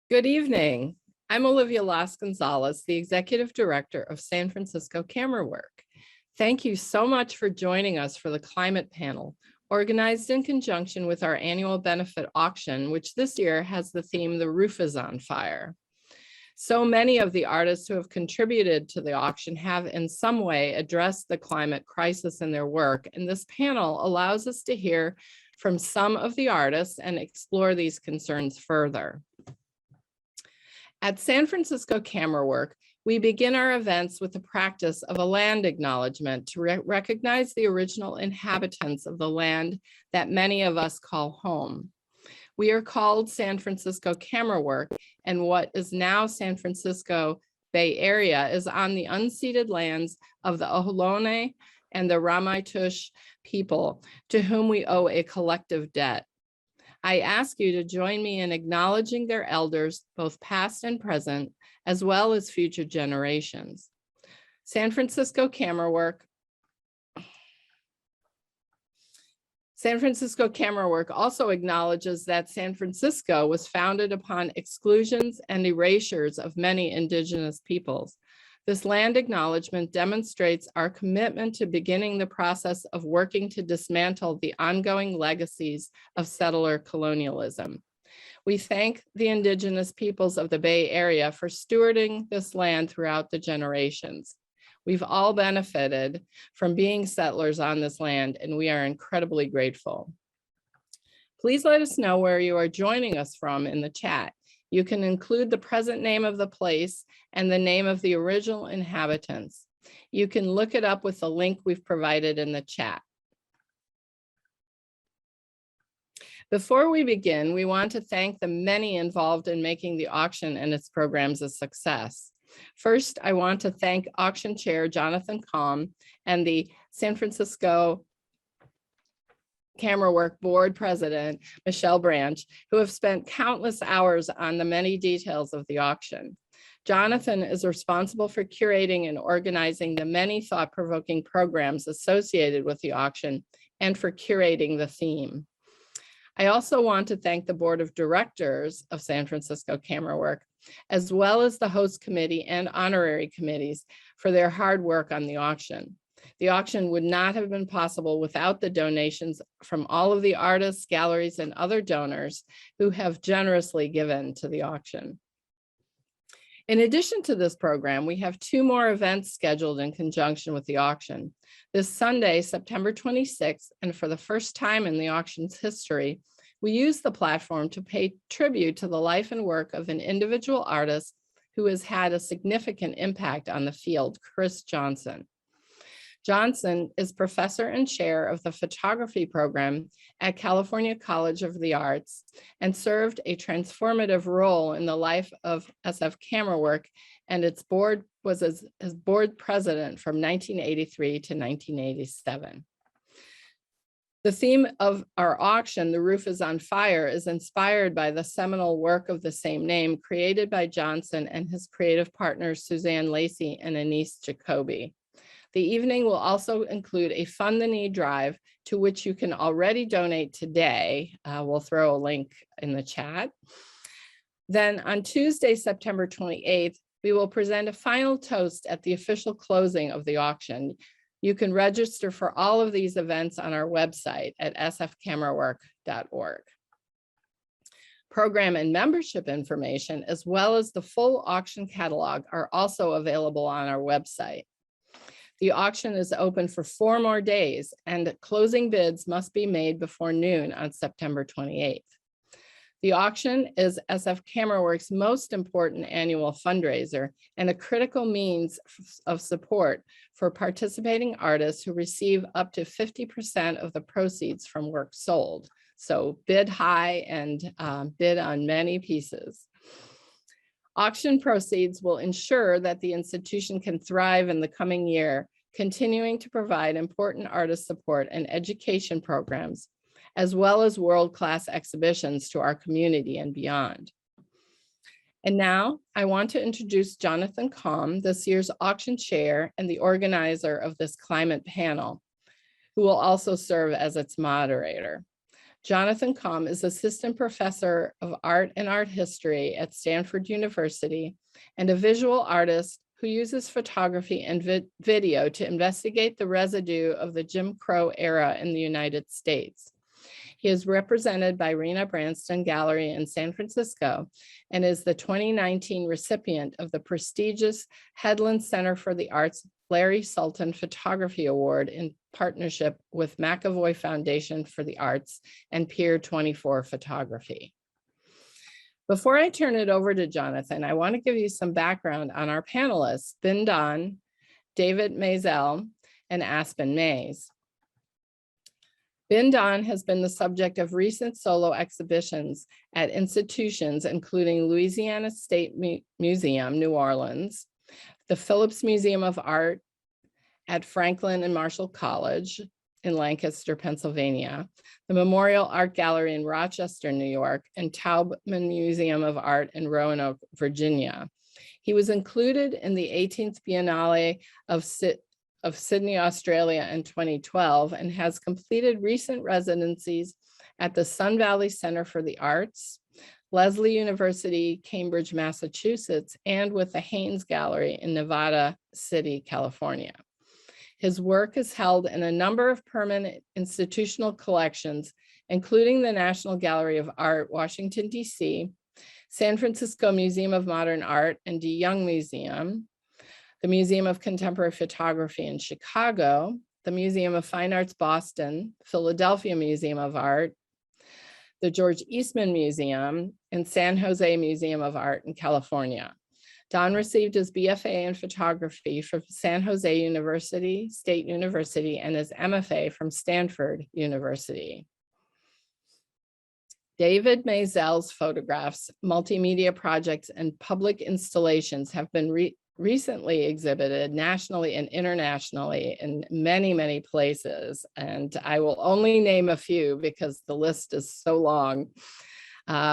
Good evening. I'm Olivia Las Gonzalez, the Executive Director of San Francisco Camerawork. Thank you so much for joining us for the Climate Panel, organized in conjunction with our annual benefit auction, which this year has the theme, "The Roof is on Fire." So many of the artists who have contributed to the auction have in some way addressed the climate crisis in their work, and this panel allows us to hear from some of the artists and explore these concerns further. At San Francisco Camerawork, we begin our events with the practice of a land acknowledgement to recognize the original inhabitants of the land that many of us call home. We are called San Francisco Camerawork, and what is now San Francisco Bay Area is on the unceded lands of the Ohlone and the Ramaytush people, to whom we owe a collective debt. I ask you to join me in acknowledging their elders, both past and present, as well as future generations. San Francisco Camerawork also acknowledges that San Francisco was founded upon exclusions and erasures of many indigenous peoples. This land acknowledgement demonstrates our commitment to beginning the process of working to dismantle the ongoing legacies of settler colonialism. We thank the indigenous peoples of the Bay Area for stewarding this land throughout the generations. We've all benefited from being settlers on this land, and we are incredibly grateful. Please let us know where you are joining us from in the chat. You can include the present name of the place and the name of the original inhabitants. You can look it up with the link we've provided in the chat. Before we begin, we want to thank the many involved in making the auction and its programs a success. First, I want to thank auction chair Jonathan Kalm and the San Francisco Camerawork board president, Michelle Branch, who have spent countless hours on the many details of the auction. Jonathan is responsible for curating and organizing the many thought-provoking programs associated with the auction and for curating the theme. I also want to thank the board of directors of San Francisco Camerawork, as well as the host committee and honorary committees for their hard work on the auction. The auction would not have been possible without the donations from all of the artists, galleries, and other donors who have generously given to the auction. In addition to this program, we have two more events scheduled in conjunction with the auction. This Sunday, September 26th, and for the first time in the auction's history, we use the platform to pay tribute to the life and work of an individual artist who has had a significant impact on the field, Chris Johnson. Johnson is professor and chair of the photography program at California College of the Arts and served a transformative role in the life of SF Camerawork, and its board was as board president from 1983 to 1987. The theme of our auction, "The Roof is on Fire," is inspired by the seminal work of the same name created by Johnson and his creative partners, Suzanne Lacey and Anise Jacoby. The evening will also include a Fund the Need drive, to which you can already donate today. We'll throw a link in the chat. Then on Tuesday, September 28th, we will present a final toast at the official closing of the auction. You can register for all of these events on our website at sfcamerawork.org. Program and membership information, as well as the full auction catalog, are also available on our website. The auction is open for 4 more days, and closing bids must be made before noon on September 28th. The auction is SF Camerawork's most important annual fundraiser and a critical means of support for participating artists who receive up to 50% of the proceeds from work sold. So bid high and bid on many pieces. Auction proceeds will ensure that the institution can thrive in the coming year, continuing to provide important artist support and education programs, as well as world-class exhibitions to our community and beyond. And now I want to introduce Jonathan Kalm, this year's auction chair and the organizer of this climate panel, who will also serve as its moderator. Jonathan Comm is Assistant Professor of Art and Art History at Stanford University and a visual artist who uses photography and video to investigate the residue of the Jim Crow era in the United States. He is represented by Rena Branston Gallery in San Francisco and is the 2019 recipient of the prestigious Headland Center for the Arts Larry Sultan Photography Award in partnership with McAvoy Foundation for the Arts and Pier 24 Photography. Before I turn it over to Jonathan, I want to give you some background on our panelists, Binh Danh, David Maisel, and Aspen Mays. Binh Danh has been the subject of recent solo exhibitions at institutions, including Louisiana State Museum, New Orleans, the Phillips Museum of Art at Franklin and Marshall College in Lancaster, Pennsylvania, the Memorial Art Gallery in Rochester, New York, and Taubman Museum of Art in Roanoke, Virginia. He was included in the 18th Biennale of Sydney, Australia in 2012, and has completed recent residencies at the Sun Valley Center for the Arts, Lesley University, Cambridge, Massachusetts, and with the Haynes Gallery in Nevada City, California. His work is held in a number of permanent institutional collections, including the National Gallery of Art, Washington, D.C., San Francisco Museum of Modern Art and de Young Museum, the Museum of Contemporary Photography in Chicago, the Museum of Fine Arts, Boston, Philadelphia Museum of Art, the George Eastman Museum, and San Jose Museum of Art in California. Don received his BFA in photography from San Jose State University, and his MFA from Stanford University. David Maisel's photographs, multimedia projects, and public installations have been recently exhibited nationally and internationally in many, many places. And I will only name a few because the list is so long.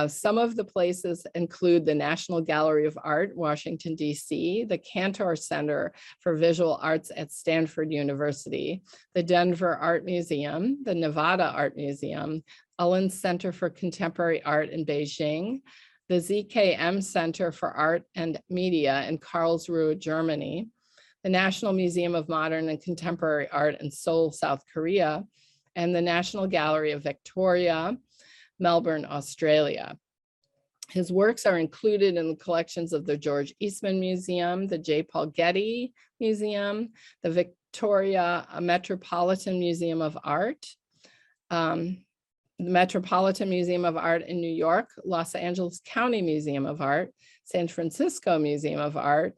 Some of the places include the National Gallery of Art, Washington, D.C., the Cantor Center for Visual Arts at Stanford University, the Denver Art Museum, the Nevada Art Museum, Ullin Center for Contemporary Art in Beijing, the ZKM Center for Art and Media in Karlsruhe, Germany, the National Museum of Modern and Contemporary Art in Seoul, South Korea, and the National Gallery of Victoria, Melbourne, Australia. His works are included in the collections of the George Eastman Museum, the J. Paul Getty Museum, the Victoria Metropolitan Museum of Art, the Metropolitan Museum of Art in New York, Los Angeles County Museum of Art, San Francisco Museum of Art,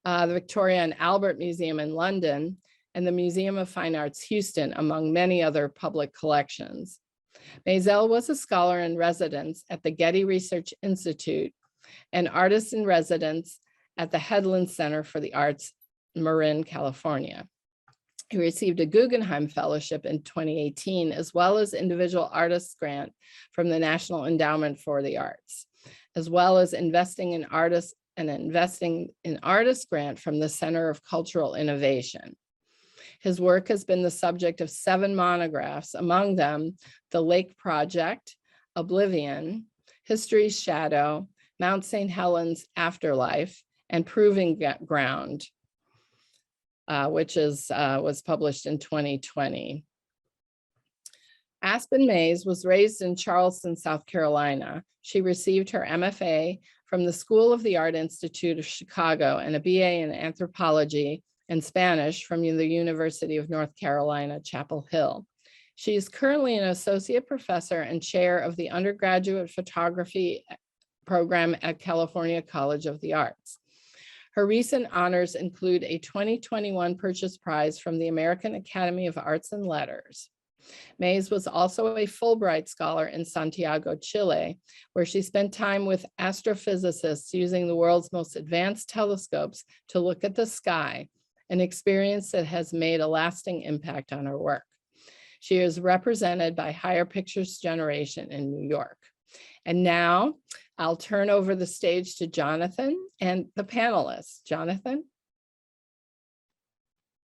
the Victoria and Albert Museum in London, and the Museum of Fine Arts Houston, among many other public collections. Maisel was a scholar in residence at the Getty Research Institute and artist in residence at the Headland Center for the Arts in Marin, California. He received a Guggenheim Fellowship in 2018, as well as individual artist grant from the National Endowment for the Arts, as well as investing in artist grant from the Center of Cultural Innovation. His work has been the subject of 7 monographs, among them The Lake Project, Oblivion, History's Shadow, Mount St. Helens Afterlife, and Proving Ground, which was published in 2020. Aspen Mays was raised in Charleston, South Carolina. She received her MFA from the School of the Art Institute of Chicago and a BA in anthropology and Spanish from the University of North Carolina, Chapel Hill. She is currently an associate professor and chair of the undergraduate photography program at California College of the Arts. Her recent honors include a 2021 Purchase Prize from the American Academy of Arts and Letters. Mays was also a Fulbright Scholar in Santiago, Chile, where she spent time with astrophysicists using the world's most advanced telescopes to look at the sky, an experience that has made a lasting impact on her work. She is represented by Higher Pictures Generation in New York. And now I'll turn over the stage to Jonathan and the panelists. Jonathan?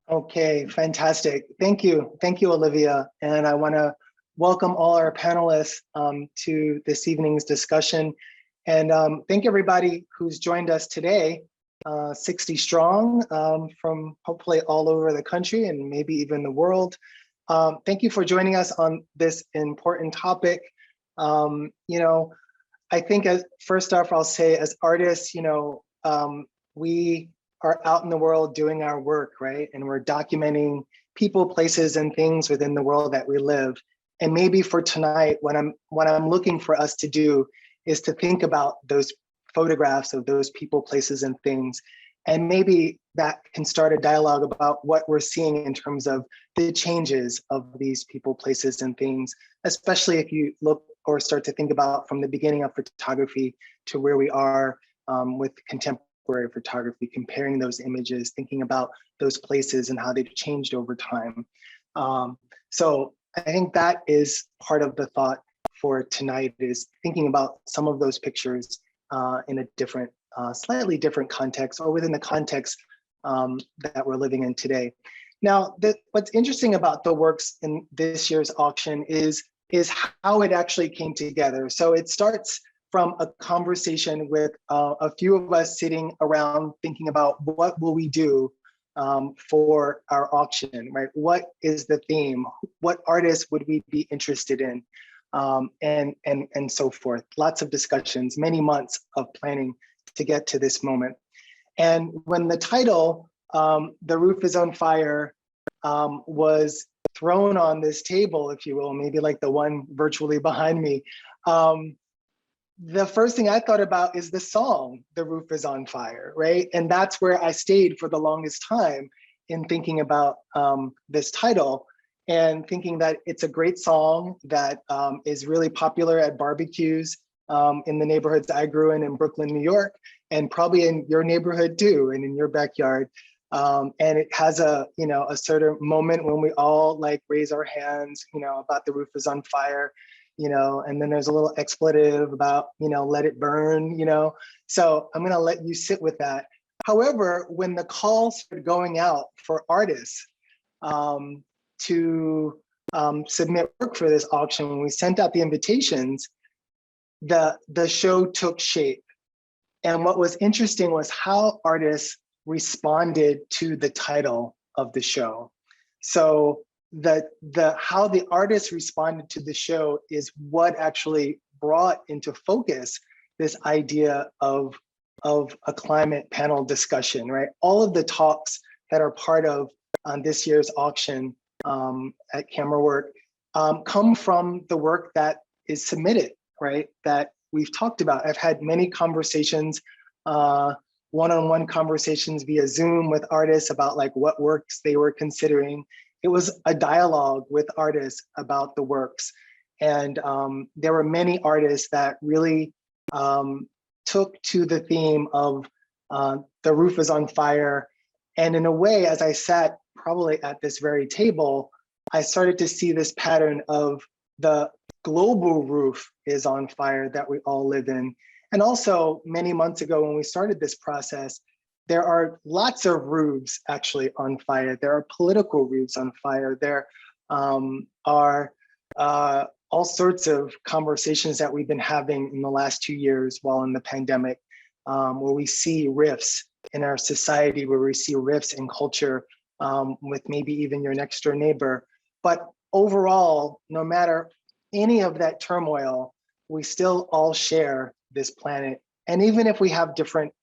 Okay, fantastic. Thank you. Thank you, Olivia. And I want to welcome all our panelists to this evening's discussion. And thank everybody who's joined us today, 60 strong from hopefully all over the country and maybe even the world. Thank you for joining us on this important topic. I think first off, I'll say as artists, we are out in the world doing our work, right? And we're documenting people, places, and things within the world that we live. And maybe for tonight, what I'm looking for us to do is to think about those photographs of those people, places, and things. And maybe that can start a dialogue about what we're seeing in terms of the changes of these people, places, and things, especially if you look or start to think about from the beginning of photography to where we are with contemporary photography, comparing those images, thinking about those places and how they've changed over time. So I think that is part of the thought for tonight, is thinking about some of those pictures in a different, slightly different context, or within the context that we're living in today. Now, what's interesting about the works in this year's auction is how it actually came together. So it starts from a conversation with a few of us sitting around thinking about what will we do for our auction, right? What is the theme? What artists would we be interested in? And so forth. Lots of discussions, many months of planning to get to this moment. And when the title, The Roof is on Fire, was thrown on this table, if you will, maybe like the one virtually behind me, the first thing I thought about is the song, The Roof is on Fire, right? And that's where I stayed for the longest time in thinking about this title, and thinking that it's a great song that is really popular at barbecues in the neighborhoods I grew in Brooklyn, New York, and probably in your neighborhood too, and in your backyard. And it has a certain moment when we all like raise our hands, about the roof is on fire, and then there's a little expletive about, let it burn, So I'm gonna let you sit with that. However, when the calls started going out for artists to submit work for this auction, when we sent out the invitations, the show took shape. And what was interesting was how artists responded to the title of the show. So how the artists responded to the show is what actually brought into focus this idea of a climate panel discussion, right? All of the talks that are part of this year's auction at Camerawork come from the work that is submitted, right? That we've talked about. I've had many conversations, one-on-one conversations via Zoom with artists about like what works they were considering. It was a dialogue with artists about the works. And there were many artists that really took to the theme of the roof is on fire. And in a way, as I sat probably at this very table, I started to see this pattern of the global roof is on fire that we all live in. And also many months ago when we started this process, there are lots of roofs actually on fire. There are political roofs on fire. There are all sorts of conversations that we've been having in the last 2 years while in the pandemic, where we see rifts in our society, where we see rifts in culture with maybe even your next door neighbor. But overall, no matter any of that turmoil, we still all share this planet. And even if we have different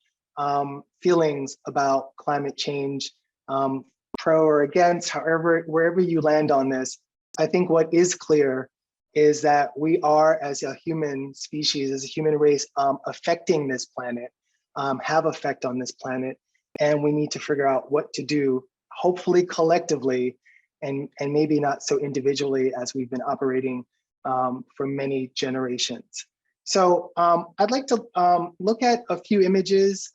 feelings about climate change, pro or against, wherever you land on this, I think what is clear is that we are, as a human species, as a human race, affecting this planet, have effect on this planet, and we need to figure out what to do, hopefully collectively, and maybe not so individually as we've been operating for many generations. So I'd like to look at a few images,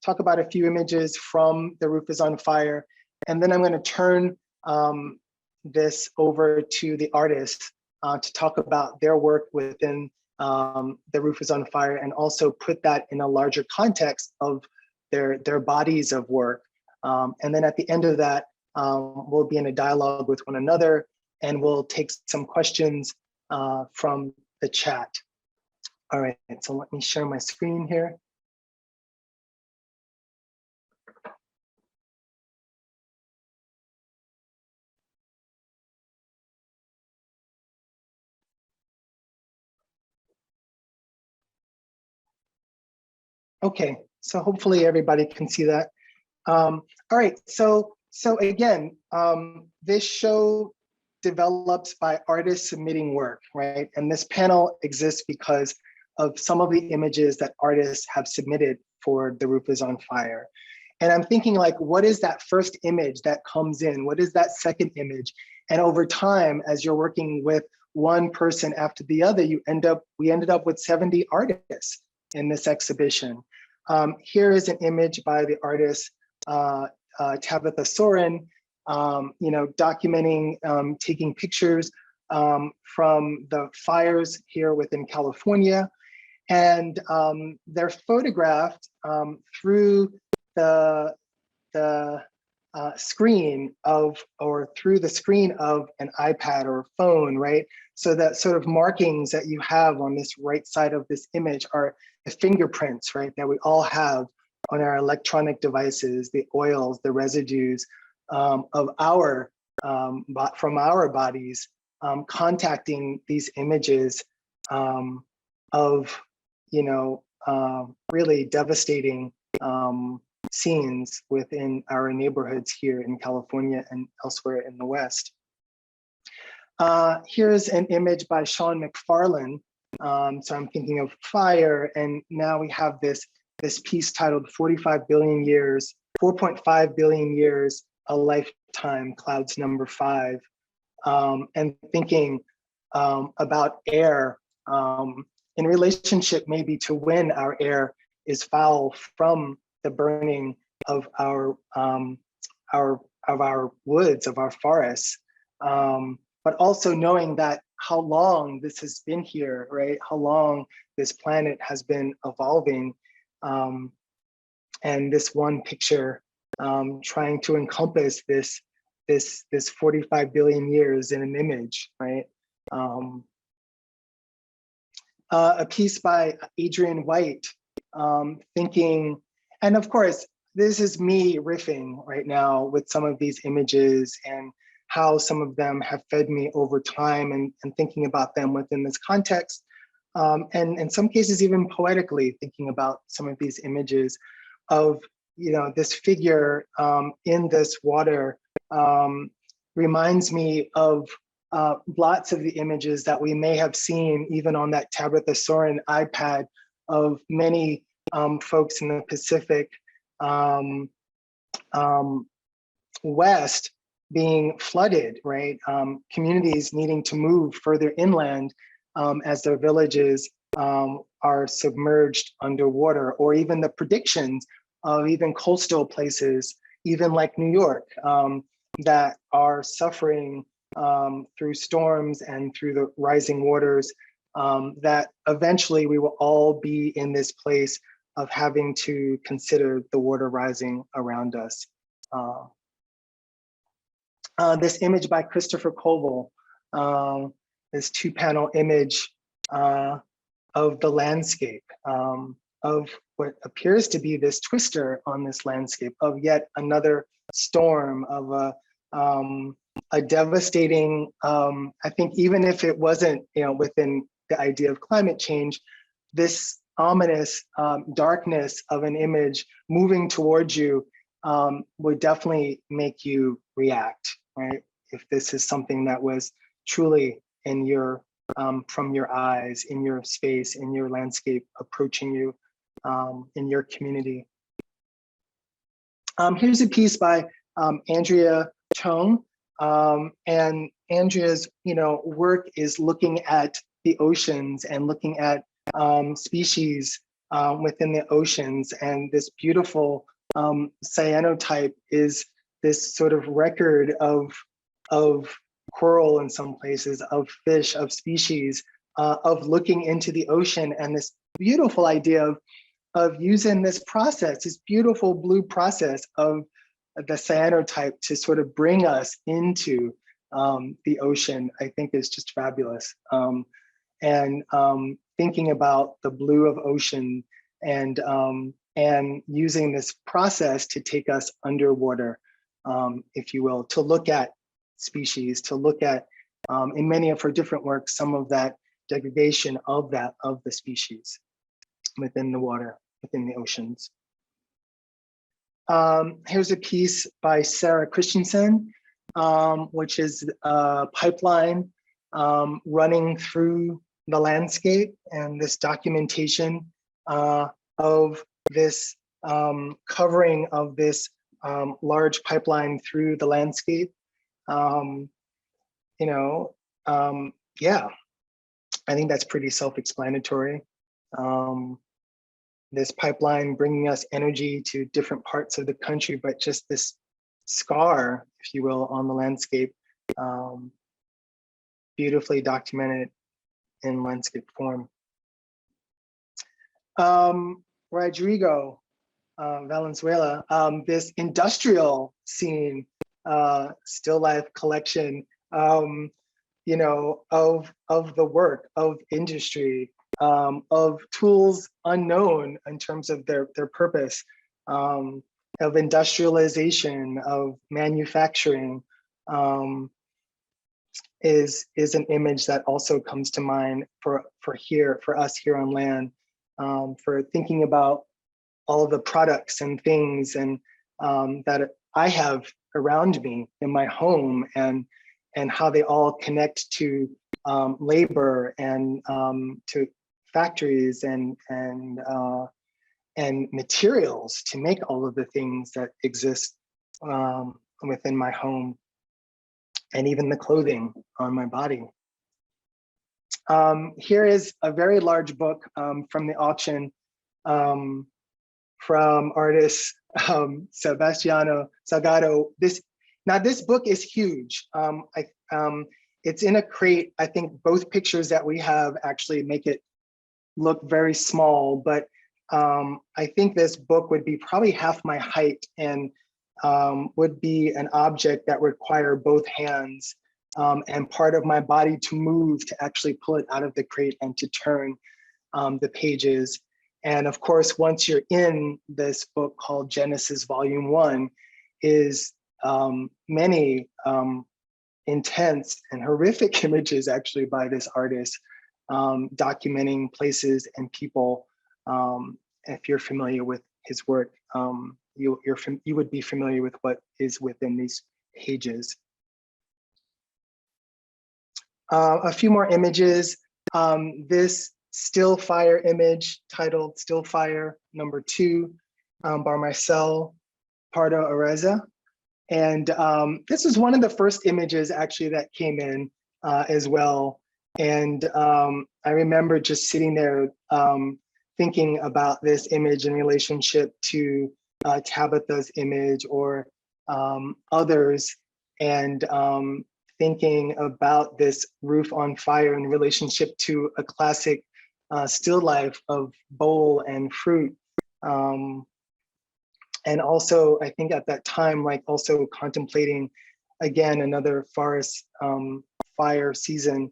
talk about a few images from The Roof is on Fire, and then I'm going to turn this over to the artists to talk about their work within The Roof is on Fire, and also put that in a larger context of their bodies of work. And then at the end of that, we'll be in a dialogue with one another and we'll take some questions from the chat. All right, so let me share my screen here. Okay, so hopefully everybody can see that. All right, so again, this show develops by artists submitting work, right? And this panel exists because of some of the images that artists have submitted for The Roof is on Fire. And I'm thinking, like, what is that first image that comes in? What is that second image? And over time, as you're working with one person after the other, we ended up with 70 artists in this exhibition. Here is an image by the artist Tabitha Soren, documenting, taking pictures from the fires here within California. And they're photographed through the screen of, or through the screen of an iPad or phone, right? So that sort of markings that you have on this right side of this image are the fingerprints, right, that we all have on our electronic devices, the oils, the residues of our, from our bodies, contacting these images of, really devastating scenes within our neighborhoods here in California and elsewhere in the West. Here's an image by Sean McFarlane. So I'm thinking of fire, and now we have this piece titled 45 billion years, 4.5 billion years, a lifetime, clouds number 5, and thinking about air in relationship maybe to when our air is foul from the burning of our woods, of our forests, but also knowing that how long this has been here, right? How long this planet has been evolving, and this one picture trying to encompass this 45 billion years in an image, right? A piece by Adrian White, thinking, and of course, this is me riffing right now with some of these images and how some of them have fed me over time, and thinking about them within this context. And in some cases, even poetically thinking about some of these images of, this figure in this water reminds me of lots of the images that we may have seen even on that Tabitha Soren iPad of many folks in the Pacific West being flooded, right? Communities needing to move further inland as their villages are submerged underwater, or even the predictions of even coastal places, even like New York, that are suffering through storms and through the rising waters, that eventually we will all be in this place of having to consider the water rising around us. This image by Christopher Koval, this 2-panel image of the landscape, of what appears to be this twister on this landscape, of yet another storm, of a devastating, I think even if it wasn't within the idea of climate change, this ominous darkness of an image moving towards you would definitely make you react, right? If this is something that was truly in your, from your eyes, in your space, in your landscape, approaching you in your community. Here's a piece by Andrea Chong, and Andrea's work is looking at the oceans and looking at species within the oceans, and this beautiful cyanotype is this sort of record of coral in some places, of fish, of species, of looking into the ocean, and this beautiful idea of using this process, this beautiful blue process of the cyanotype to sort of bring us into the ocean, I think is just fabulous. And thinking about the blue of ocean and using this process to take us underwater, if you will, to look at species, to look at, in many of her different works, some of that degradation of the species within the water, within the oceans. Here's a piece by Sarah Christensen, which is a pipeline running through the landscape, and this documentation of this covering of this large pipeline through the landscape. Yeah, I think that's pretty self-explanatory. This pipeline bringing us energy to different parts of the country, but just this scar, if you will, on the landscape, beautifully documented in landscape form. Rodrigo Valenzuela, this industrial scene, still life collection, of the work of industry, of tools unknown in terms of their purpose, of industrialization, of manufacturing, is an image that also comes to mind for us here on land, for thinking about all of the products and things and that I have around me in my home, and how they all connect to labor and to factories and materials to make all of the things that exist within my home, and even the clothing on my body. Here is a very large book from the auction from artist Sebastiano Salgado. This book is huge. It's in a crate. I think both pictures that we have actually make it look very small, but I think this book would be probably half my height and would be an object that would require both hands and part of my body to move to actually pull it out of the crate and to turn the pages. And of course, once you're in this book called Genesis Volume 1, is many intense and horrific images actually by this artist, documenting places and people. If you're familiar with his work, you would be familiar with what is within these pages. A few more images. This still fire image titled Still Fire #2 by Maisel Pardo Areza. And this was one of the first images actually that came in as well. And I remember just sitting there thinking about this image in relationship to Tabitha's image or others, and thinking about this roof on fire in relationship to a classic still life of bowl and fruit. And also, I think at that time, like also contemplating, again, another forest fire season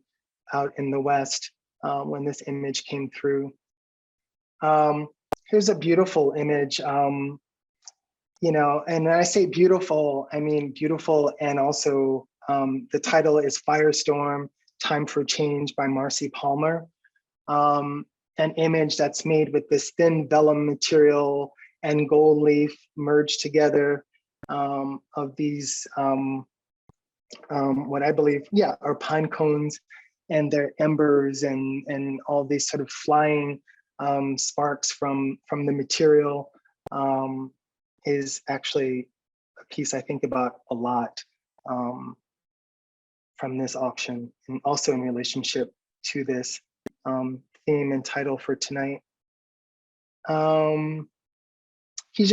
out in the West when this image came through. Here's a beautiful image, and when I say beautiful, I mean beautiful, and also the title is Firestorm, Time for Change by Marcy Palmer. An image that's made with this thin vellum material and gold leaf merged together of these, what I believe, are pine cones, and their embers and all these sort of flying sparks from the material is actually a piece I think about a lot from this auction, and also in relationship to this theme and title for tonight. Keisha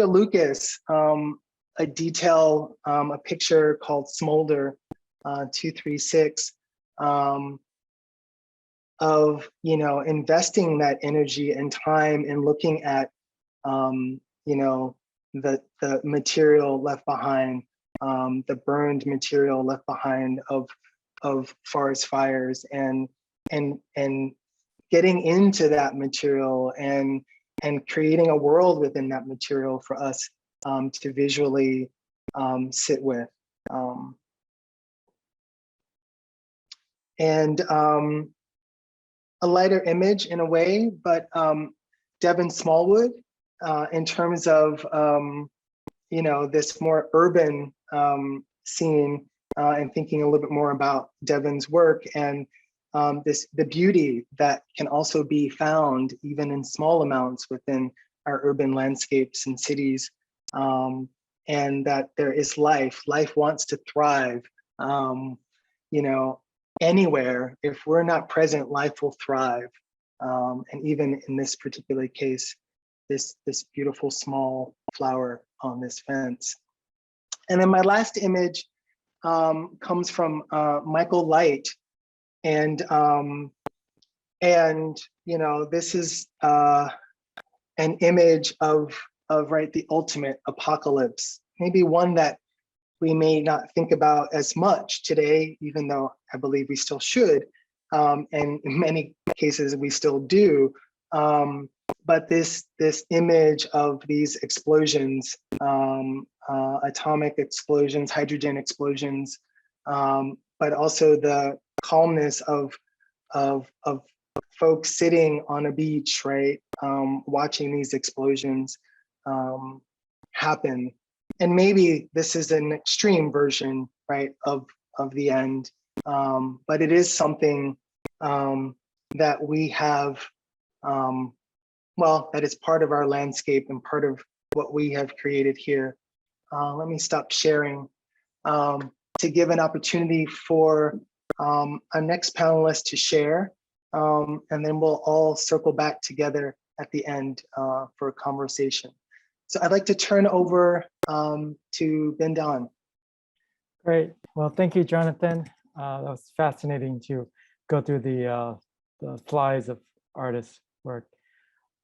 Lucas, a detail, a picture called Smolder 236, of investing that energy and time in looking at the material left behind the burned material left behind of forest fires, and getting into that material and creating a world within that material for us to visually sit with. And a lighter image in a way, but Devon Smallwood, in terms of this more urban scene, and thinking a little bit more about Devon's work and the beauty that can also be found even in small amounts within our urban landscapes and cities, and that there is life. Life wants to thrive. Anywhere, if we're not present, life will thrive. And even in this particular case, this beautiful small flower on this fence. And then my last image comes from Michael Light, and this is an image of the ultimate apocalypse, maybe one that we may not think about as much today, even though I believe we still should, and in many cases we still do. But this image of these explosions, atomic explosions, hydrogen explosions, but also the calmness of folks sitting on a beach, right, watching these explosions happen. And maybe this is an extreme version, right, of the end, but it is something that we have, that is part of our landscape and part of what we have created here. Let me stop sharing to give an opportunity for our next panelist to share, and then we'll all circle back together at the end for a conversation. So I'd like to turn over to Binh Danh. Great. Well, thank you, Jonathan. That was fascinating to go through the slides of artists' work.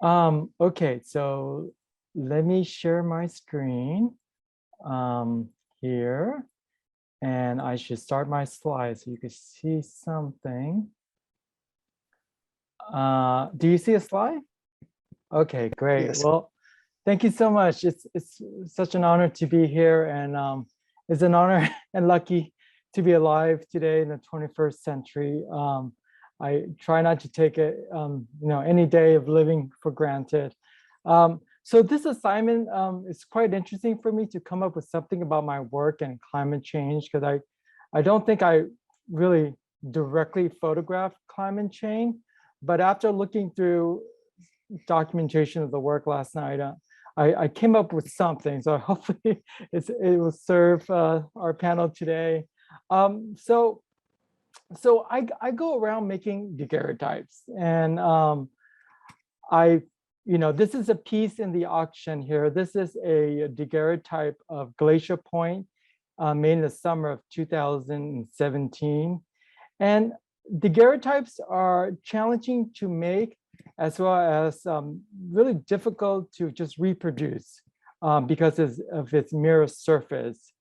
Okay, so let me share my screen here, and I should start my slides so you can see something. Do you see a slide? Okay, great. Yes. Well, thank you so much. It's such an honor to be here, and it's an honor and lucky to be alive today in the 21st century. I try not to take it, any day of living for granted. So this assignment is quite interesting for me to come up with something about my work and climate change, because I don't think I really directly photographed climate change, but after looking through documentation of the work last night, I came up with something. So hopefully it will serve our panel today. So I go around making daguerreotypes, and this is a piece in the auction here. This is a daguerreotype of Glacier Point made in the summer of 2017. And daguerreotypes are challenging to make, as well as really difficult to just reproduce because of its mirror surface.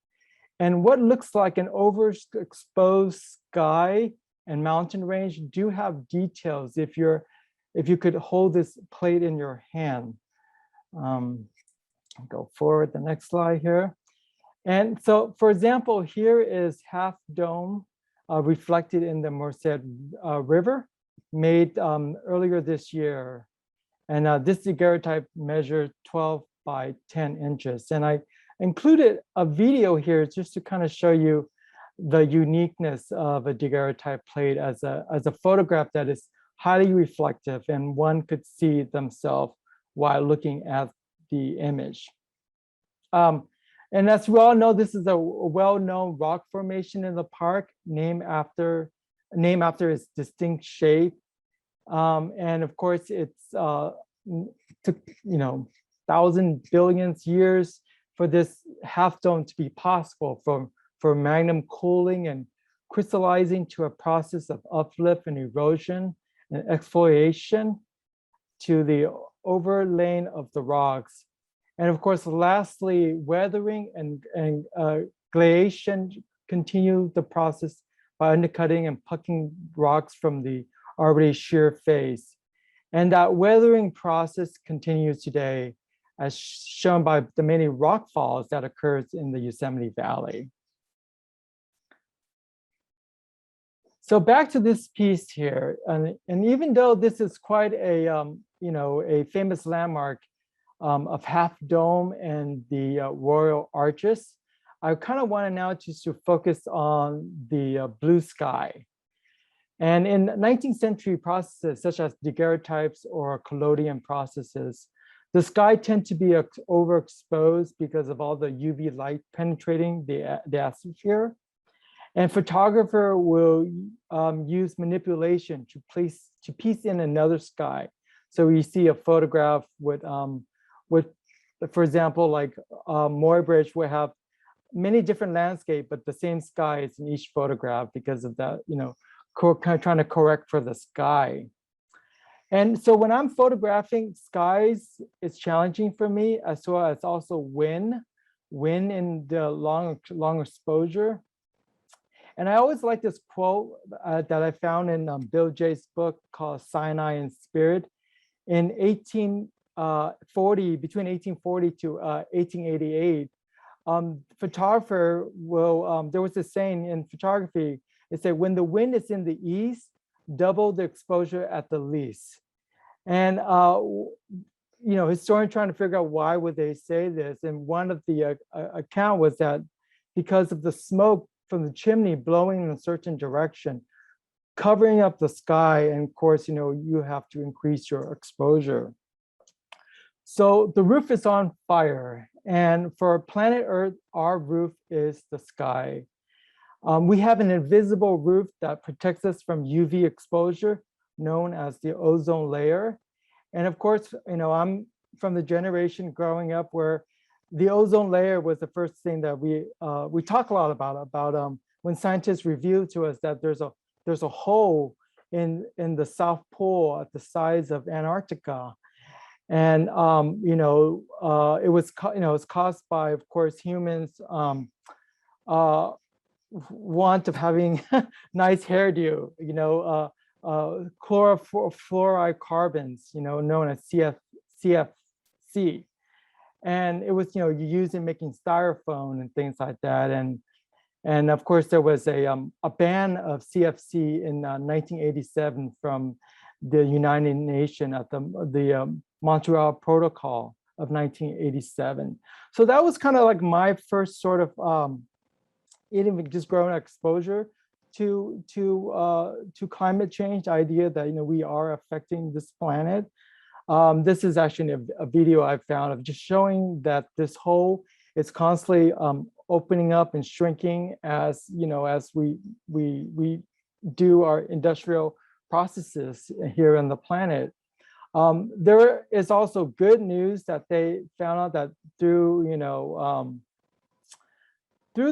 And what looks like an overexposed sky and mountain range do have details if you could hold this plate in your hand. Go forward, the next slide here. And so, for example, here is Half Dome reflected in the Merced River, made earlier this year. And this daguerreotype measured 12 by 10 inches. And I included a video here just to kind of show you the uniqueness of a daguerreotype plate as a photograph that is highly reflective, and one could see themselves while looking at the image. And as we all know, this is a well-known rock formation in the park, named after its distinct shape. And of course, it's took 1,000 billion years for this half dome to be possible, for magnum cooling and crystallizing to a process of uplift and erosion and exfoliation to the overlaying of the rocks. And of course, lastly, weathering and glaciation continued the process by undercutting and plucking rocks from the already sheer face. And that weathering process continues today, as shown by the many rock falls that occurs in the Yosemite Valley. So back to this piece here, and even though this is quite a a famous landmark of Half Dome and the Royal Arches, I kind of want now to focus on the blue sky. And in 19th century processes such as daguerreotypes or collodion processes, the sky tend to be overexposed because of all the UV light penetrating the atmosphere. And photographer will use manipulation to piece in another sky. So you see a photograph with for example, like Muybridge will have many different landscapes, but the same sky is in each photograph because of that, kind of trying to correct for the sky. And so when I'm photographing skies, it's challenging for me, as well as also wind in the long exposure. And I always like this quote that I found in Bill Jay's book called Sinai and Spirit. In 1840, between 1840 to 1888, photographer will, there was a saying in photography, it said, when the wind is in the east, double the exposure at the least. And, historians trying to figure out why would they say this. And one of the account was that because of the smoke from the chimney blowing in a certain direction, covering up the sky, and of course, you have to increase your exposure. So the roof is on fire, and for planet Earth, our roof is the sky. We have an invisible roof that protects us from UV exposure, known as the ozone layer. And of course, I'm from the generation growing up where the ozone layer was the first thing that we talk a lot about when scientists revealed to us that there's a hole in the South Pole at the size of Antarctica. And it was caused by, of course, humans want of having nice hairdo, chlorofluoride carbons, known as CFC. And it was, you use in making styrofoam and things like that. And of course, there was a ban of CFC in 1987 from the United Nations at the Montreal Protocol of 1987. So that was kind of like my first sort of even just growing exposure to climate change, idea that we are affecting this planet. This is actually a video I found of just showing that this hole is constantly opening up and shrinking as as we do our industrial processes here on the planet. There is also good news that they found out that through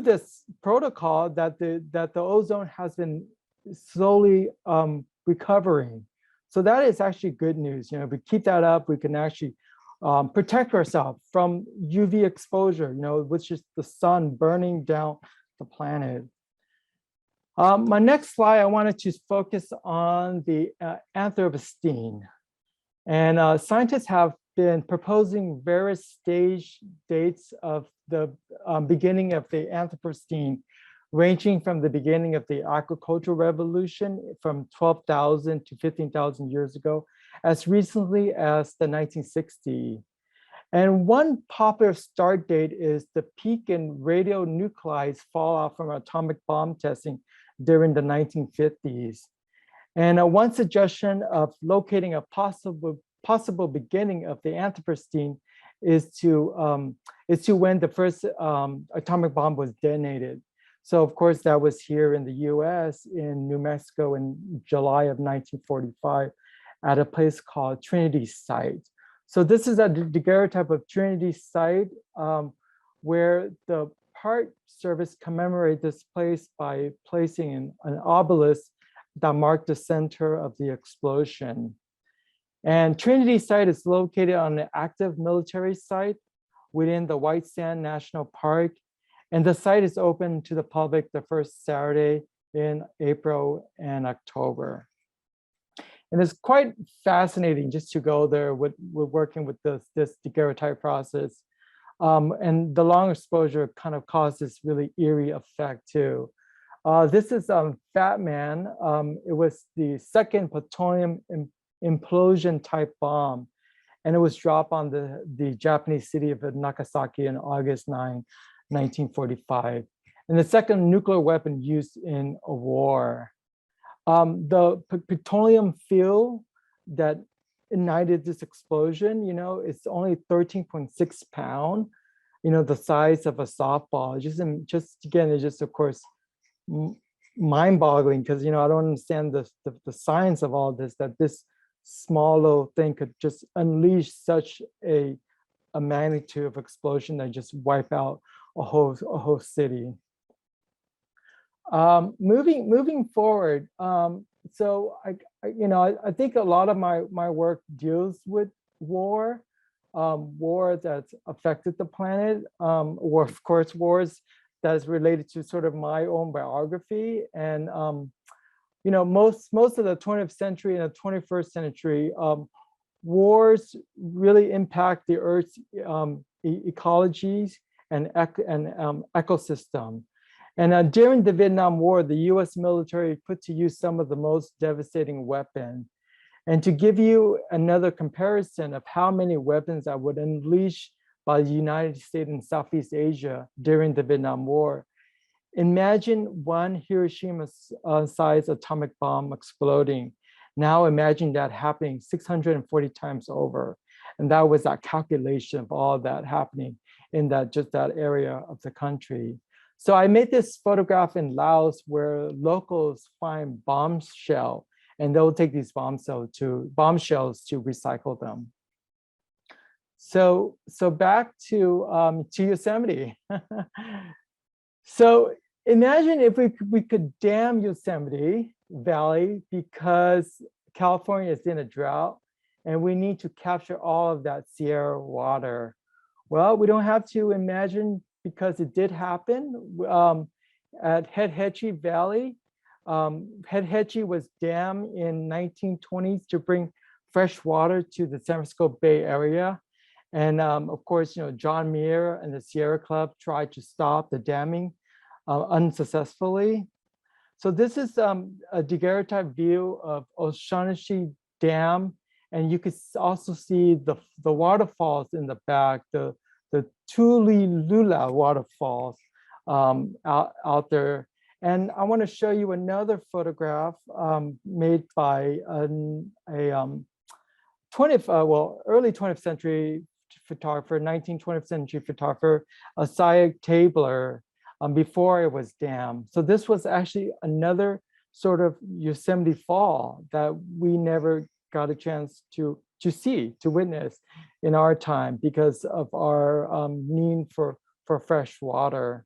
this protocol that the ozone has been slowly recovering. So that is actually good news. If we keep that up, we can actually protect ourselves from UV exposure, which is the sun burning down the planet. My next slide, I wanted to focus on the Anthropocene. And scientists have been proposing various stage dates of the beginning of the Anthropocene, ranging from the beginning of the agricultural revolution from 12,000 to 15,000 years ago, as recently as the 1960s. And one popular start date is the peak in radionuclides fallout from atomic bomb testing during the 1950s. And one suggestion of locating a possible beginning of the Anthropocene is to when the first atomic bomb was detonated. So of course that was here in the US in New Mexico in July of 1945 at a place called Trinity Site. So this is a daguerreotype of Trinity Site where the Park Service commemorates this place by placing an obelisk that marked the center of the explosion. And Trinity Site is located on an active military site within the White Sand National Park. And the site is open to the public the first Saturday in April and October. And it's quite fascinating just to go there. We're working with this daguerreotype process. And the long exposure kind of caused this really eerie effect too. This is Fat Man. It was the second plutonium implosion type bomb. And it was dropped on the Japanese city of Nagasaki on August 9, 1945. And the second nuclear weapon used in a war. The plutonium field that ignited this explosion, it's only 13.6 pounds, the size of a softball. Just again, it's just, of course, mind-boggling because, I don't understand the science of all this, that this small little thing could just unleash such a magnitude of explosion that just wipe out a whole city. Moving forward, so I think a lot of my work deals with war that's affected the planet, or of course wars that's related to sort of my own biography. And most of the 20th century and the 21st century, wars really impact the Earth's ecologies and ecosystem. And during the Vietnam War, the US military put to use some of the most devastating weapons. And to give you another comparison of how many weapons that would unleash by the United States and Southeast Asia during the Vietnam War, imagine one Hiroshima-sized atomic bomb exploding. Now imagine that happening 640 times over. And that was that calculation of all that happening in just that area of the country. So I made this photograph in Laos where locals find bomb shell, and they'll take these bomb shells to recycle them. So back to Yosemite. So imagine if we could dam Yosemite Valley because California is in a drought and we need to capture all of that Sierra water. Well, we don't have to imagine because it did happen at Hetch Hetchy Valley. Hetch Hetchy was dammed in 1920s to bring fresh water to the San Francisco Bay Area. And of course, John Muir and the Sierra Club tried to stop the damming unsuccessfully. So this is a daguerreotype view of O'Shaughnessy Dam. And you could also see the waterfalls in the back, the Tulilula waterfalls out there. And I want to show you another photograph made by early 20th century photographer, 20th century photographer, Isaiah Tabler, before it was dammed. So this was actually another sort of Yosemite fall that we never got a chance to witness in our time because of our need for fresh water.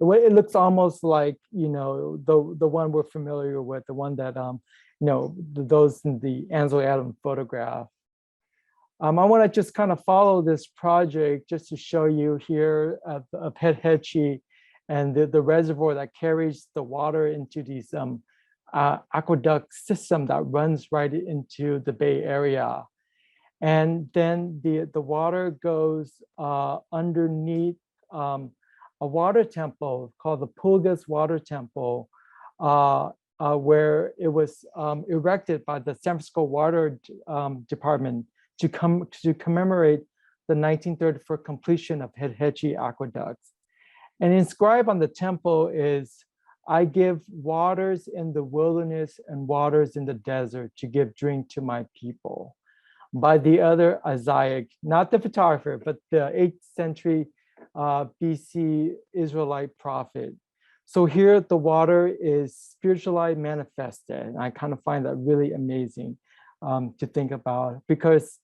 It looks almost like, the one we're familiar with, the one that, those in the Ansel Adams photograph. I want to just kind of follow this project just to show you here of Hetch Hetchy and the reservoir that carries the water into these aqueduct system that runs right into the Bay Area. And then the water goes underneath a water temple called the Pulgas Water Temple, where it was erected by the San Francisco Water Department to commemorate the 1934 completion of Hetch Hetchy aqueducts. And inscribed on the temple is, "I give waters in the wilderness and waters in the desert to give drink to my people," by the other Isaiah, not the photographer, but the 8th century BC Israelite prophet. So here the water is spiritually manifested. And I kind of find that really amazing to think about because,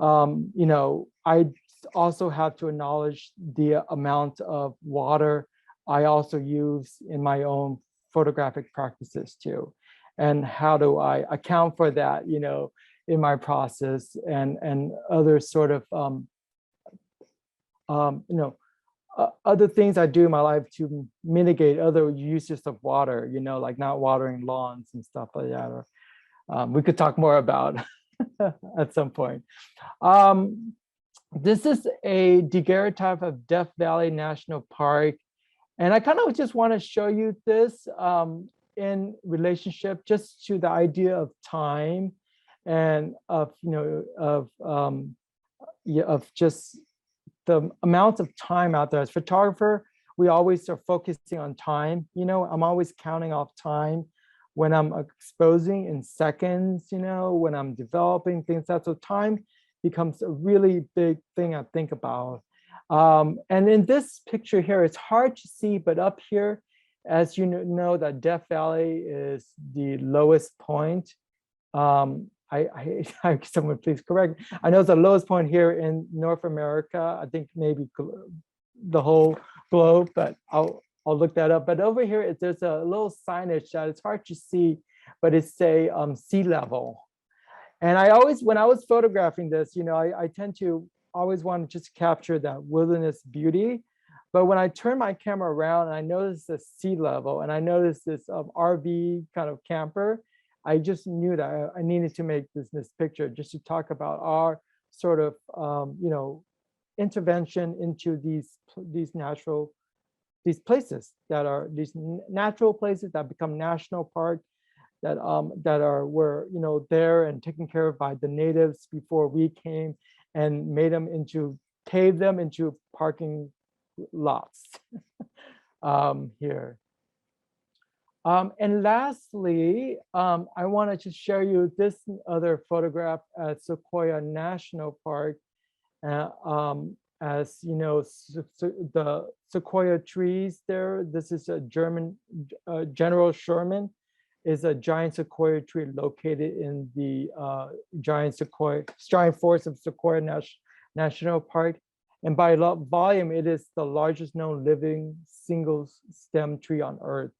I also have to acknowledge the amount of water I also use in my own photographic practices too. And how do I account for that, in my process and other sort of, other things I do in my life to mitigate other uses of water, like not watering lawns and stuff like that. Or we could talk more about at some point. This is a daguerreotype of Death Valley National Park. And I kind of just want to show you this in relationship just to the idea of time and of, of just the amount of time out there. As a photographer, we always are focusing on time. I'm always counting off time when I'm exposing in seconds, when I'm developing things. So time becomes a really big thing I think about. And in this picture here, it's hard to see, but up here, as you know, that Death Valley is the lowest point. Someone please correct. I know it's the lowest point here in North America. I think maybe the whole globe, but I'll look that up. But over here, there's a little signage that it's hard to see, but it's say sea level. And I always, when I was photographing this, I tend to always want to just capture that wilderness beauty. But when I turn my camera around and I notice the sea level and I notice this RV kind of camper, I just knew that I needed to make this picture just to talk about our sort of, intervention into these places that are these natural places that become national park that were there and taken care of by the natives before we came and paved them into parking lots here. And lastly, I want to just share you this other photograph at Sequoia National Park. As you know, the sequoia trees there, this is a German, General Sherman is a giant sequoia tree located in the giant forest of Sequoia National Park. And by volume, it is the largest known living single stem tree on Earth.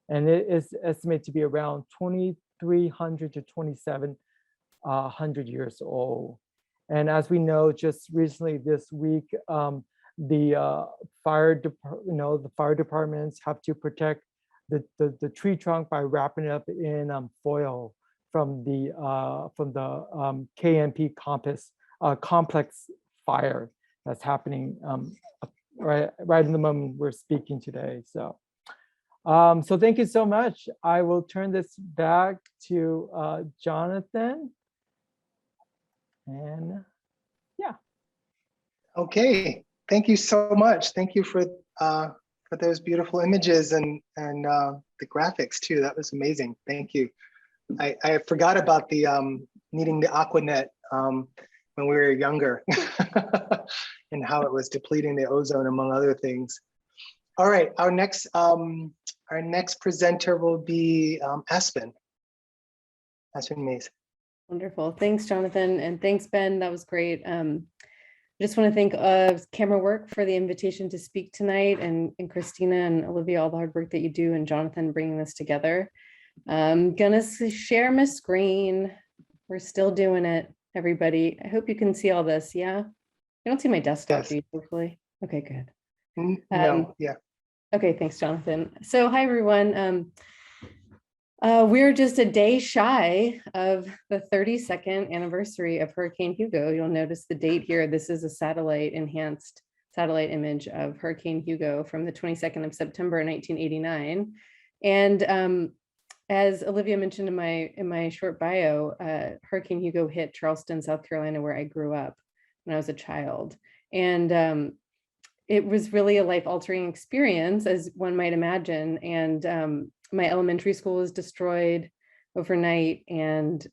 And it is estimated to be around 2,300 to 2,700 years old. And as we know, just recently this week, the fire departments have to protect the tree trunk by wrapping it up in foil from the KMP complex fire that's happening right in the moment we're speaking today. So thank you so much. I will turn this back to Jonathan. And yeah. Okay, thank you so much. Thank you for those beautiful images and the graphics too. That was amazing. Thank you. I forgot about the needing the Aquanet when we were younger and how it was depleting the ozone, among other things. All right, our next presenter will be Aspen Mays. Wonderful. Thanks, Jonathan. And thanks, Ben. That was great. I just want to thank Camerawork for the invitation to speak tonight, and Christina and Olivia, all the hard work that you do, and Jonathan bringing this together. I'm gonna share my screen. We're still doing it, everybody. I hope you can see all this. Yeah. You don't see my desktop, Yes. do you, hopefully? Okay, good. No, yeah. Okay, thanks, Jonathan. So hi, everyone. We're just a day shy of the 32nd anniversary of Hurricane Hugo. You'll notice the date here. This is a enhanced satellite image of Hurricane Hugo from the 22nd of September 1989. And as Olivia mentioned in my short bio, Hurricane Hugo hit Charleston, South Carolina, where I grew up when I was a child. And it was really a life-altering experience, as one might imagine. And my elementary school was destroyed overnight, and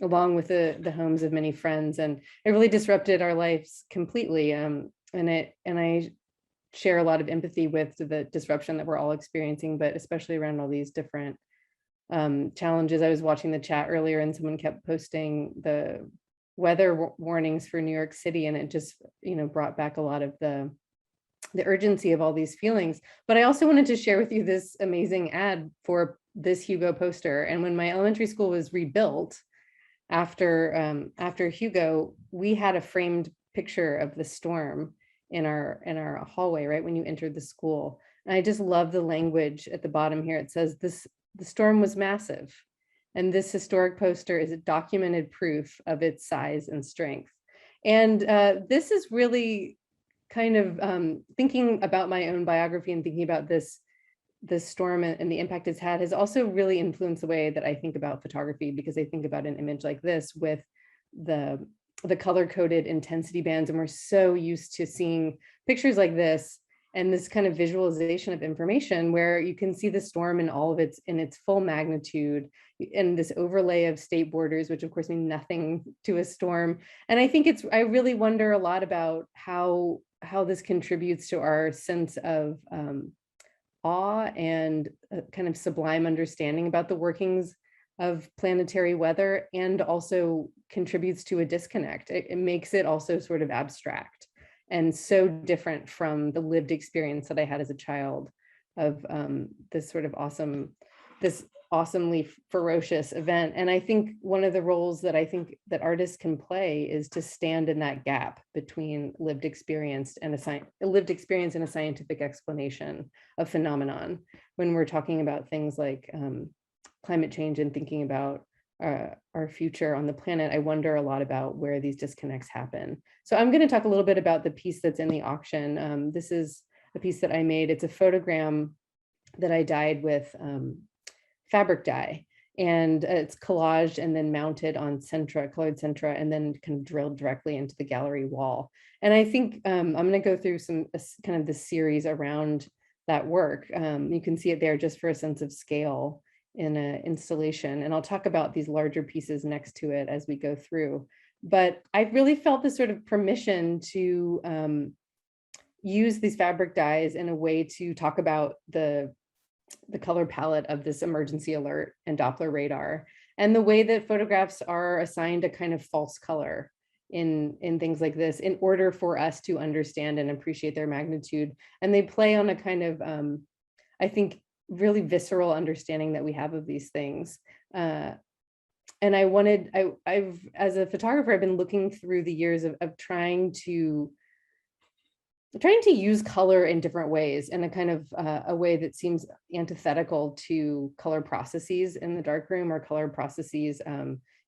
along with the homes of many friends, and it really disrupted our lives completely. And I share a lot of empathy with the disruption that we're all experiencing, but especially around all these different challenges. I was watching the chat earlier, and someone kept posting the weather warnings for New York City, and it just brought back a lot of the urgency of all these feelings. But I also wanted to share with you this amazing ad for this Hugo poster. And when my elementary school was rebuilt after Hugo, we had a framed picture of the storm in our hallway, right when you entered the school. And I just love the language at the bottom here. It says the storm was massive, and this historic poster is a documented proof of its size and strength. And this is really kind of thinking about my own biography and thinking about this storm and the impact it's had has also really influenced the way that I think about photography, because I think about an image like this with the color-coded intensity bands, and we're so used to seeing pictures like this and this kind of visualization of information where you can see the storm in all of its full magnitude, and this overlay of state borders, which of course mean nothing to a storm. And I think I really wonder a lot about how this contributes to our sense of awe and a kind of sublime understanding about the workings of planetary weather, and also contributes to a disconnect. It makes it also sort of abstract and so different from the lived experience that I had as a child of this sort of awesomely ferocious event. And I think one of the roles that I think that artists can play is to stand in that gap between lived experience and a scientific explanation of phenomenon, when we're talking about things like climate change and thinking about our future on the planet. I wonder a lot about where these disconnects happen. So I'm going to talk a little bit about the piece that's in the auction. This is a piece that I made. It's a photogram that I dyed with fabric dye, and it's collaged and then mounted on colored centra, and then kind of drilled directly into the gallery wall. And I think I'm going to go through kind of the series around that work. You can see it there just for a sense of scale in an installation. And I'll talk about these larger pieces next to it as we go through. But I really felt this sort of permission to use these fabric dyes in a way to talk about the color palette of this emergency alert and Doppler radar, and the way that photographs are assigned a kind of false color in things like this in order for us to understand and appreciate their magnitude. And they play on a kind of, I think, really visceral understanding that we have of these things. And I've, as a photographer, I've been looking through the years of trying to use color in different ways, in a kind of a way that seems antithetical to color processes in the darkroom, or color processes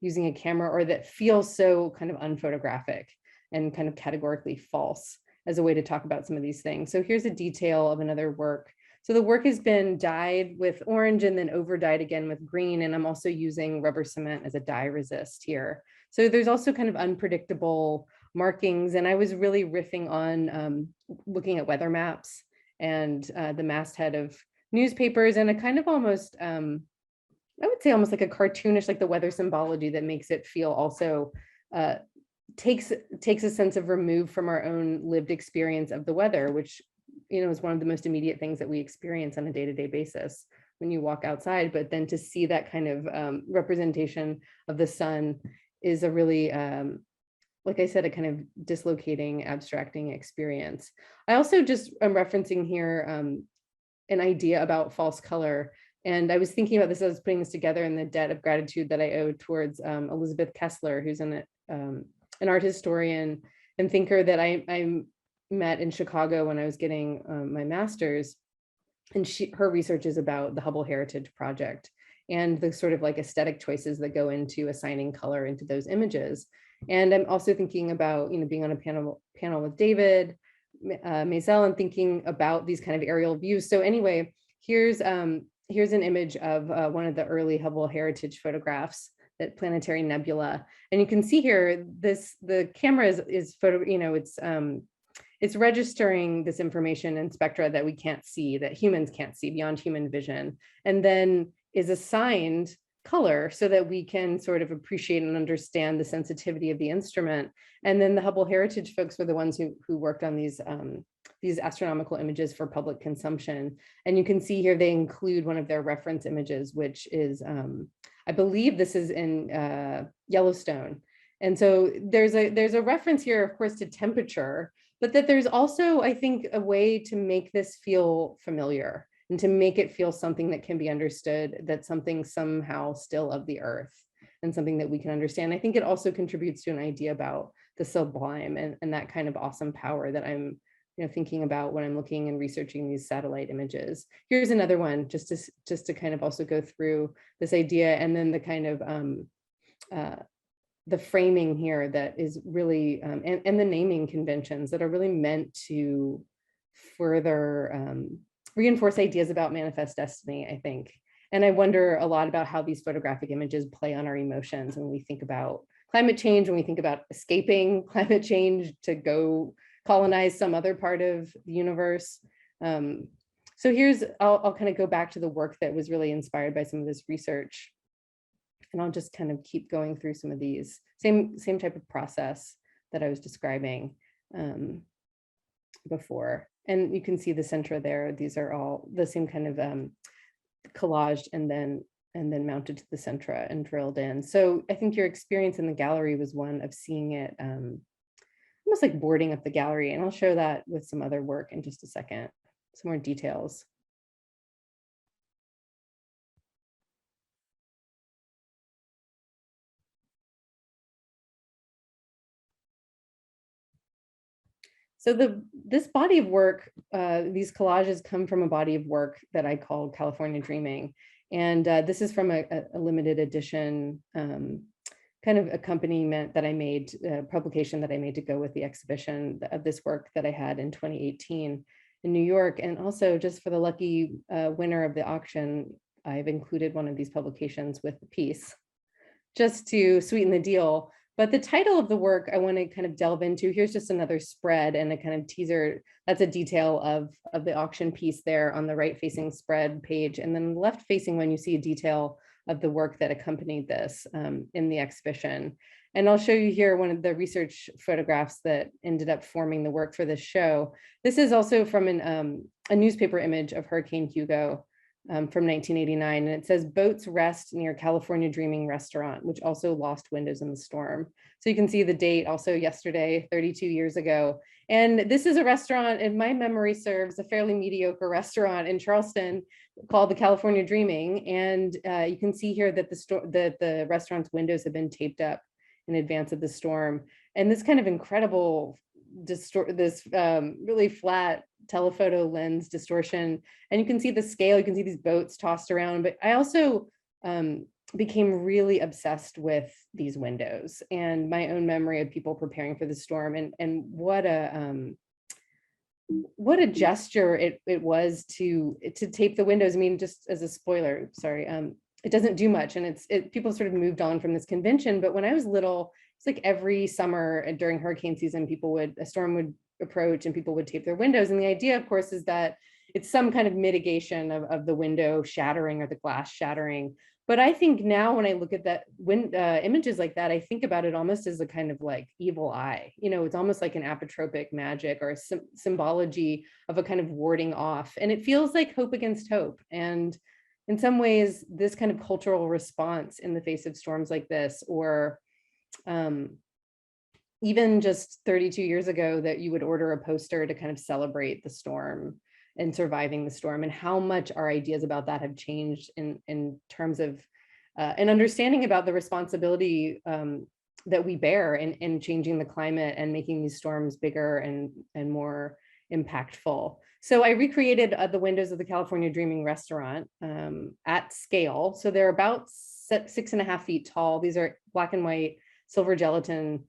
using a camera, or that feel so kind of unphotographic and kind of categorically false, as a way to talk about some of these things. So here's a detail of another work. So the work has been dyed with orange and then over dyed again with green. And I'm also using rubber cement as a dye resist here. So there's also kind of unpredictable markings. And I was really riffing on looking at weather maps and the masthead of newspapers, and a kind of almost, I would say almost like a cartoonish, like the weather symbology that makes it feel also, takes a sense of remove from our own lived experience of the weather, which, you know, is one of the most immediate things that we experience on a day-to-day basis when you walk outside. But then to see that kind of representation of the sun is a really, like I said, a kind of dislocating, abstracting experience. I also just am referencing here an idea about false color. And I was thinking about this as I was putting this together, in the debt of gratitude that I owe towards Elizabeth Kessler, who's an art historian and thinker that I met in Chicago when I was getting my master's. And her research is about the Hubble Heritage Project and the sort of like aesthetic choices that go into assigning color into those images. And I'm also thinking about, you know, being on a panel with David Maisel, and thinking about these kind of aerial views. So anyway, here's an image of one of the early Hubble Heritage photographs, that planetary nebula. And you can see here, the camera is photo, you know, it's registering this information in spectra that we can't see, that humans can't see beyond human vision, and then is assigned color so that we can sort of appreciate and understand the sensitivity of the instrument. And then the Hubble Heritage folks were the ones who worked on these astronomical images for public consumption. And you can see here they include one of their reference images, which is, I believe this is in Yellowstone. And so there's a reference here, of course, to temperature, but that there's also, I think, a way to make this feel familiar and to make it feel something that can be understood, that something somehow still of the earth and something that we can understand. I think it also contributes to an idea about the sublime and that kind of awesome power that I'm thinking about when I'm looking and researching these satellite images. Here's another one, just to kind of also go through this idea, and then the kind of the framing here that is really, and the naming conventions that are really meant to further reinforce ideas about manifest destiny, I think. And I wonder a lot about how these photographic images play on our emotions when we think about climate change, when we think about escaping climate change to go colonize some other part of the universe. So here's, I'll kind of go back to the work that was really inspired by some of this research. And I'll just kind of keep going through some of these, same type of process that I was describing before. And you can see the center there. These are all the same kind of collaged and then mounted to the centra and drilled in. So I think your experience in the gallery was one of seeing it almost like boarding up the gallery. And I'll show that with some other work in just a second, some more details. So this body of work, these collages come from a body of work that I call California Dreaming. And this is from a limited edition kind of accompaniment that I made, publication that I made to go with the exhibition of this work that I had in 2018 in New York. And also just for the lucky winner of the auction, I've included one of these publications with the piece just to sweeten the deal. But the title of the work I want to kind of delve into, here's just another spread and a kind of teaser. That's a detail of the auction piece there on the right facing spread page. And then left facing one, you see a detail of the work that accompanied this in the exhibition. And I'll show you here one of the research photographs that ended up forming the work for this show. This is also from a newspaper image of Hurricane Hugo from 1989. And it says, boats rest near California Dreaming restaurant, which also lost windows in the storm. So you can see the date also yesterday, 32 years ago. And this is a restaurant, if my memory serves, a fairly mediocre restaurant in Charleston called the California Dreaming. And you can see here that the restaurant's windows have been taped up in advance of the storm. And this kind of incredible, really flat telephoto lens distortion. And you can see the scale, you can see these boats tossed around. But I also became really obsessed with these windows and my own memory of people preparing for the storm, and what a gesture it was to tape the windows. I mean, just as a spoiler, sorry, it doesn't do much, and people sort of moved on from this convention. But when I was little, it's like every summer during hurricane season, a storm would approach and people would tape their windows. And the idea, of course, is that it's some kind of mitigation of the window shattering or the glass shattering. But I think now when I look at that images like that, I think about it almost as a kind of like evil eye. You know, it's almost like an apotropic magic or a symbology of a kind of warding off. And it feels like hope against hope. And in some ways, this kind of cultural response in the face of storms like this, or even just 32 years ago, that you would order a poster to kind of celebrate the storm and surviving the storm, and how much our ideas about that have changed in terms of an understanding about the responsibility that we bear in changing the climate and making these storms bigger and more impactful. So I recreated the windows of the California Dreaming restaurant at scale. So they're about 6.5 feet tall. These are black and white silver gelatin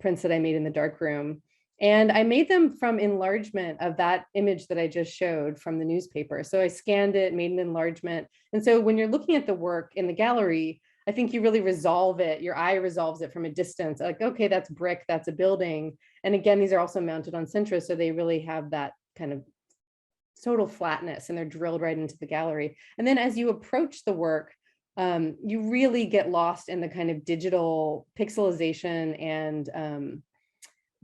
prints that I made in the darkroom. And I made them from enlargement of that image that I just showed from the newspaper. So I scanned it, made an enlargement. And so when you're looking at the work in the gallery, I think you really resolve it. Your eye resolves it from a distance. Like, okay, that's brick, that's a building. And again, these are also mounted on cintra, so they really have that kind of total flatness, and they're drilled right into the gallery. And then as you approach the work, you really get lost in the kind of digital pixelization and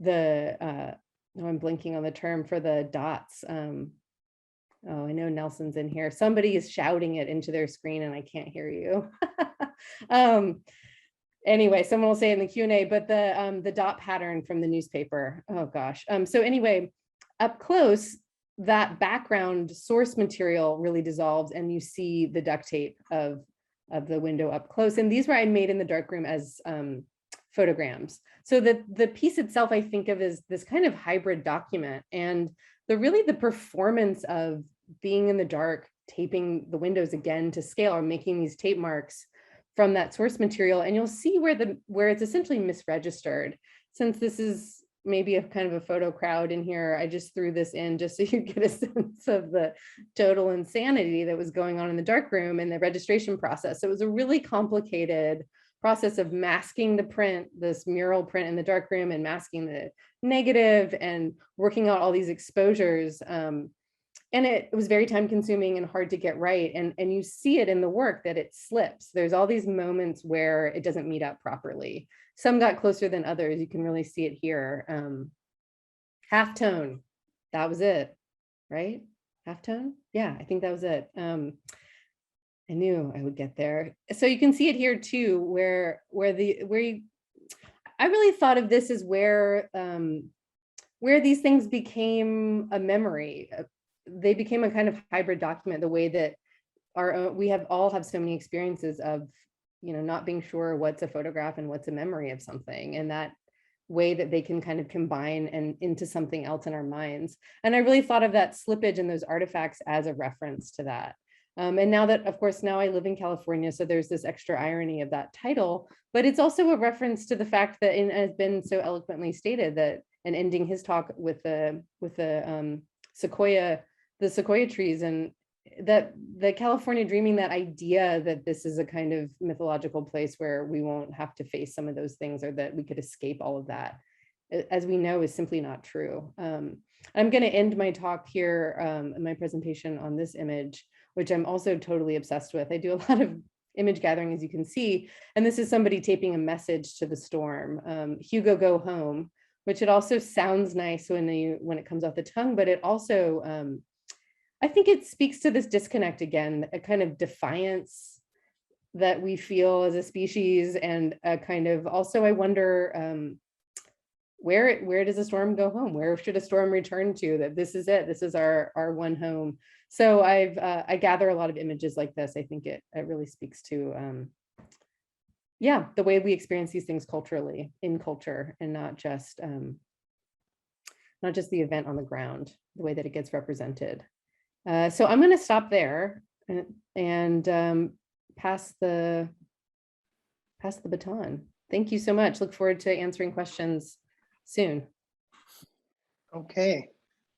I'm blinking on the term for the dots. Oh, I know Nelson's in here. Somebody is shouting it into their screen and I can't hear you. Anyway, someone will say it in the Q&A, but the dot pattern from the newspaper. Oh gosh. So anyway, up close, that background source material really dissolves and you see the duct tape of the window up close. And these were I made in the darkroom as photograms. So the piece itself I think of as this kind of hybrid document, and the performance of being in the dark, taping the windows again to scale, or making these tape marks from that source material. And you'll see where it's essentially misregistered. Since this is maybe a kind of a photo crowd in here, I just threw this in just so you get a sense of the total insanity that was going on in the darkroom and the registration process. So it was a really complicated process of masking the print, this mural print in the darkroom, and masking the negative and working out all these exposures. And it was very time consuming and hard to get right. And you see it in the work that it slips. There's all these moments where it doesn't meet up properly. Some got closer than others. You can really see it here. Half tone, that was it, right? Half tone? Yeah, I think that was it. I knew I would get there. So you can see it here too, where I really thought of this as where these things became a memory. They became a kind of hybrid document, the way that we all have so many experiences of, not being sure what's a photograph and what's a memory of something, and that way that they can kind of combine and into something else in our minds. And I really thought of that slippage and those artifacts as a reference to that. And now that, of course, now I live in California, so there's this extra irony of that title, but it's also a reference to the fact that, and has been so eloquently stated, that, and ending his talk with the sequoia trees, and that the California dreaming, that idea that this is a kind of mythological place where we won't have to face some of those things, or that we could escape all of that, as we know, is simply not true. I'm going to end my talk here, my presentation, on this image, which I'm also totally obsessed with. I do a lot of image gathering, as you can see, and this is somebody taping a message to the storm, Hugo, go home, which it also sounds nice when it comes off the tongue, but it also, I think it speaks to this disconnect again, a kind of defiance that we feel as a species, and a kind of, also, I wonder, where does a storm go home? Where should a storm return to? That this is it. This is our one home. So I gather a lot of images like this. I think it really speaks to, yeah, the way we experience these things culturally, in culture, and not just the event on the ground, the way that it gets represented. So I'm going to stop there and pass the baton. Thank you so much. Look forward to answering questions soon. Okay,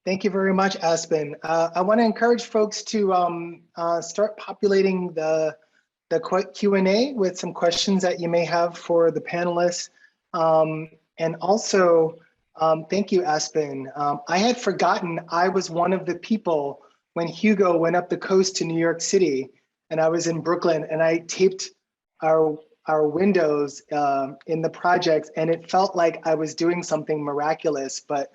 thank you very much, Aspen. I want to encourage folks to start populating the Q&A with some questions that you may have for the panelists. And also, thank you, Aspen. I had forgotten I was one of the people when Hugo went up the coast to New York City, and I was in Brooklyn, and I taped our windows in the project, and it felt like I was doing something miraculous, but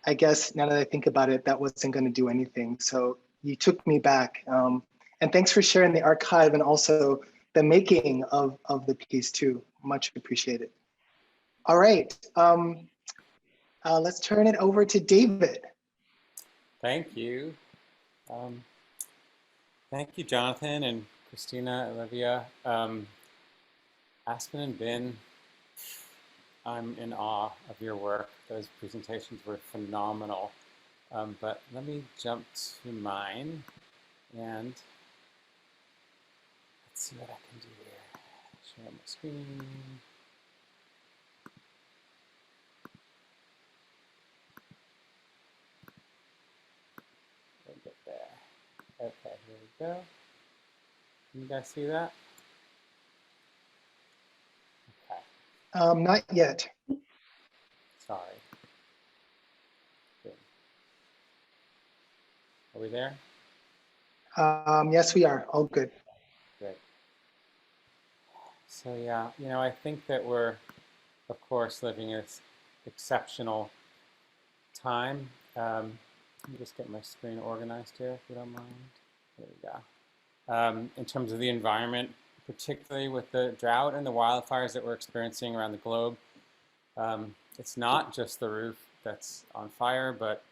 I guess now that I think about it, that wasn't going to do anything. So you took me back. And thanks for sharing the archive and also the making of the piece too. Much appreciated. All right, let's turn it over to David. Thank you. Thank you, Jonathan and Christina, Olivia. Aspen and Binh, I'm in awe of your work. Those presentations were phenomenal. But let me jump to mine, and let's see what I can do here. Share my screen. We'll get there. Okay, here we go. Can you guys see that? Not yet. Sorry. Good. Are we there? Yes, we are. All good. Good. So yeah, I think that we're, of course, living in this exceptional time. Let me just get my screen organized here, if you don't mind. There we go. In terms of the environment, particularly with the drought and the wildfires that we're experiencing around the globe. It's not just the roof that's on fire, but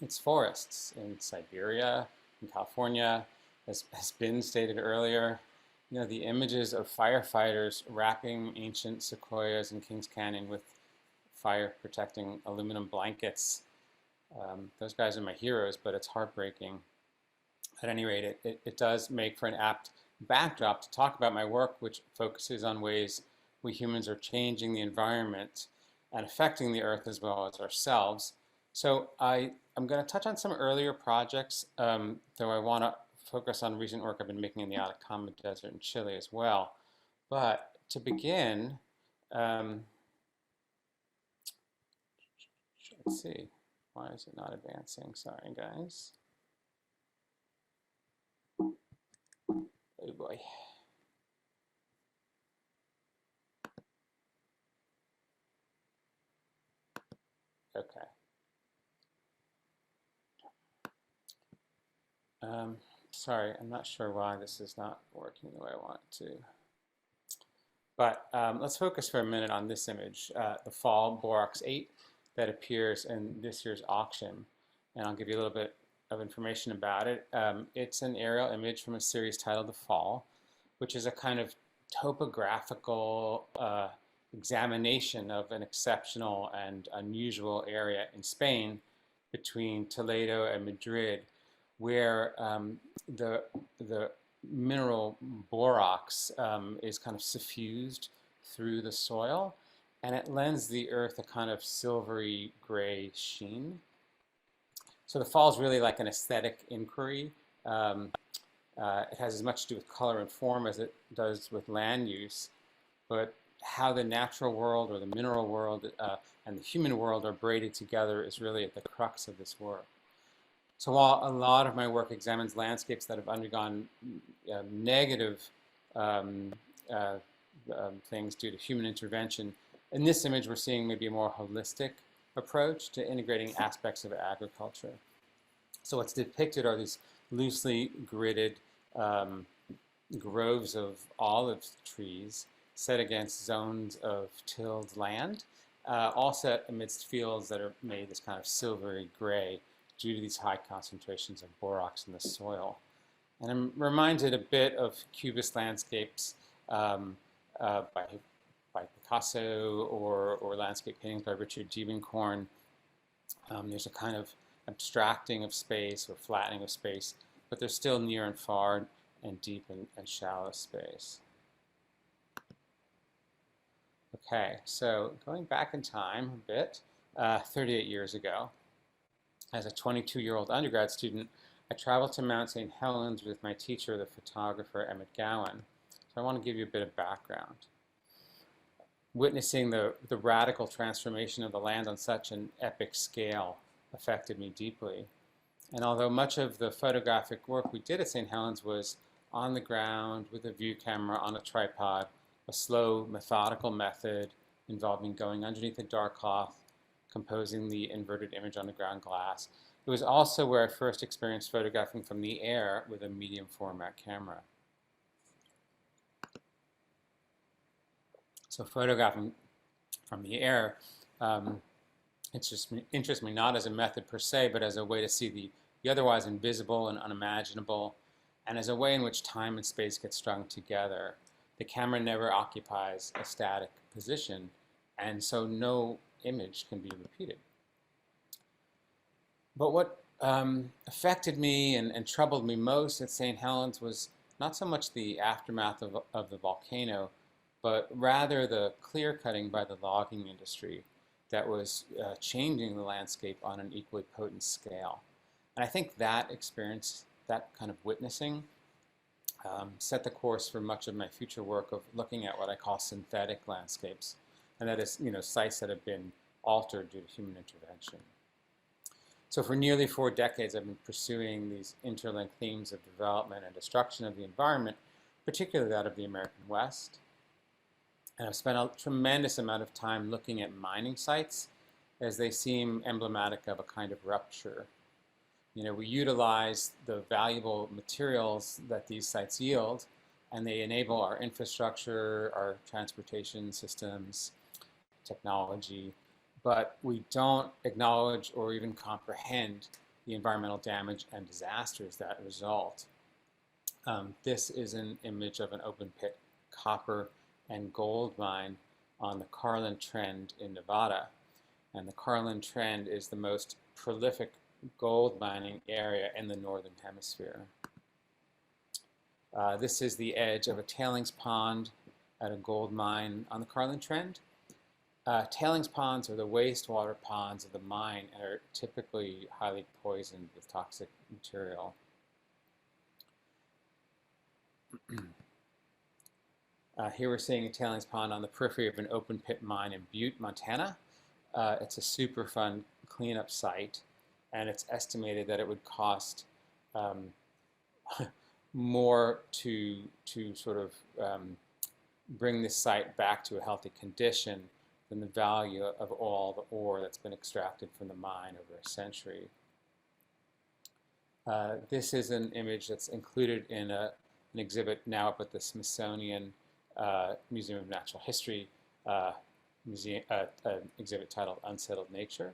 it's forests in Siberia, in California, as Binh stated earlier, the images of firefighters wrapping ancient sequoias in Kings Canyon with fire protecting aluminum blankets. Those guys are my heroes, but it's heartbreaking. At any rate, it does make for an apt backdrop to talk about my work, which focuses on ways we humans are changing the environment and affecting the earth as well as ourselves. So I'm going to touch on some earlier projects, though I want to focus on recent work I've been making in the Atacama Desert in Chile as well. But to begin, let's see, why is it not advancing? Sorry, guys. Oh boy. Okay. Sorry, I'm not sure why this is not working the way I want it to. But let's focus for a minute on this image, the fall Borax 8 that appears in this year's auction. And I'll give you a little bit of information about it. It's an aerial image from a series titled The Fall, which is a kind of topographical examination of an exceptional and unusual area in Spain between Toledo and Madrid, where the mineral borax is kind of suffused through the soil, and it lends the earth a kind of silvery gray sheen. So the fall is really like an aesthetic inquiry. It has as much to do with color and form as it does with land use, but how the natural world or the mineral world and the human world are braided together is really at the crux of this work. So while a lot of my work examines landscapes that have undergone negative things due to human intervention, in this image we're seeing maybe a more holistic approach to integrating aspects of agriculture. So what's depicted are these loosely gridded groves of olive trees set against zones of tilled land, all set amidst fields that are made this kind of silvery gray due to these high concentrations of borax in the soil. And I'm reminded a bit of Cubist landscapes by Picasso or landscape paintings by Richard Diebenkorn. There's a kind of abstracting of space or flattening of space, but there's still near and far and deep and shallow space. Okay, so going back in time a bit, 38 years ago, as a 22-year-old undergrad student, I traveled to Mount St. Helens with my teacher, the photographer Emmett Gowan. So I want to give you a bit of background. Witnessing the radical transformation of the land on such an epic scale affected me deeply. And although much of the photographic work we did at St. Helens was on the ground with a view camera on a tripod, a slow, methodical method involving going underneath a dark cloth, composing the inverted image on the ground glass, it was also where I first experienced photographing from the air with a medium format camera. So photographing from the air, it just interests me not as a method per se, but as a way to see the otherwise invisible and unimaginable, and as a way in which time and space get strung together. The camera never occupies a static position, and so no image can be repeated. But what affected me and troubled me most at St. Helens was not so much the aftermath of the volcano, but rather the clear cutting by the logging industry that was changing the landscape on an equally potent scale. And I think that experience, that kind of witnessing, set the course for much of my future work of looking at what I call synthetic landscapes, and that is, sites that have been altered due to human intervention. So for nearly 4 decades, I've been pursuing these interlinked themes of development and destruction of the environment, particularly that of the American West. And I've spent a tremendous amount of time looking at mining sites as they seem emblematic of a kind of rupture. We utilize the valuable materials that these sites yield, and they enable our infrastructure, our transportation systems, technology, but we don't acknowledge or even comprehend the environmental damage and disasters that result. This is an image of an open pit copper and gold mine on the Carlin Trend in Nevada. And the Carlin Trend is the most prolific gold mining area in the Northern Hemisphere. This is the edge of a tailings pond at a gold mine on the Carlin Trend. Tailings ponds are the wastewater ponds of the mine and are typically highly poisoned with toxic material. Here we're seeing a tailings pond on the periphery of an open pit mine in Butte, Montana. It's a super fun cleanup site, and it's estimated that it would cost more to sort of bring this site back to a healthy condition than the value of all the ore that's been extracted from the mine over a century. This is an image that's included in an exhibit now up at the Smithsonian Museum of Natural History exhibit titled Unsettled Nature.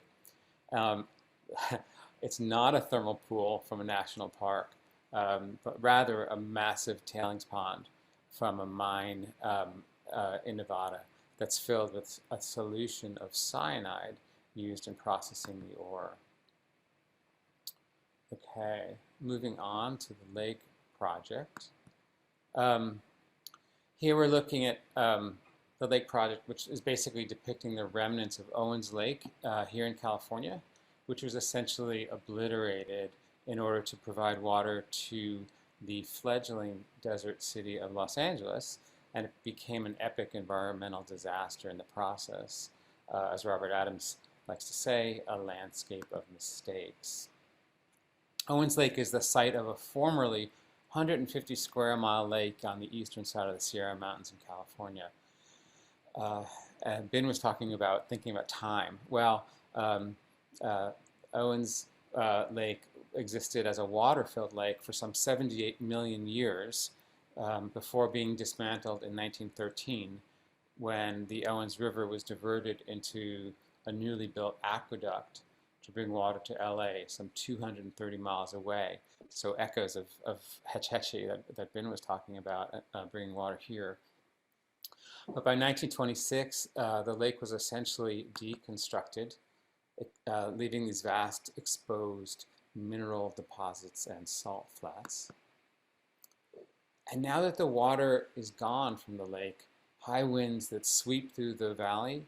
It's not a thermal pool from a national park, but rather a massive tailings pond from a mine in Nevada that's filled with a solution of cyanide used in processing the ore. Okay, moving on to the lake project. Here we're looking at the lake project, which is basically depicting the remnants of Owens Lake here in California, which was essentially obliterated in order to provide water to the fledgling desert city of Los Angeles, and it became an epic environmental disaster in the process. As Robert Adams likes to say, a landscape of mistakes. Owens Lake is the site of a formerly 150 square mile lake on the eastern side of the Sierra Mountains in California. And Binh was thinking about time. Well, Owens Lake existed as a water-filled lake for some 78 million years before being dismantled in 1913 when the Owens River was diverted into a newly built aqueduct to bring water to LA, some 230 miles away. So echoes of Hetch Hetchy that Binh was talking about, bringing water here. But by 1926, the lake was essentially deconstructed, leaving these vast exposed mineral deposits and salt flats. And now that the water is gone from the lake, high winds that sweep through the valley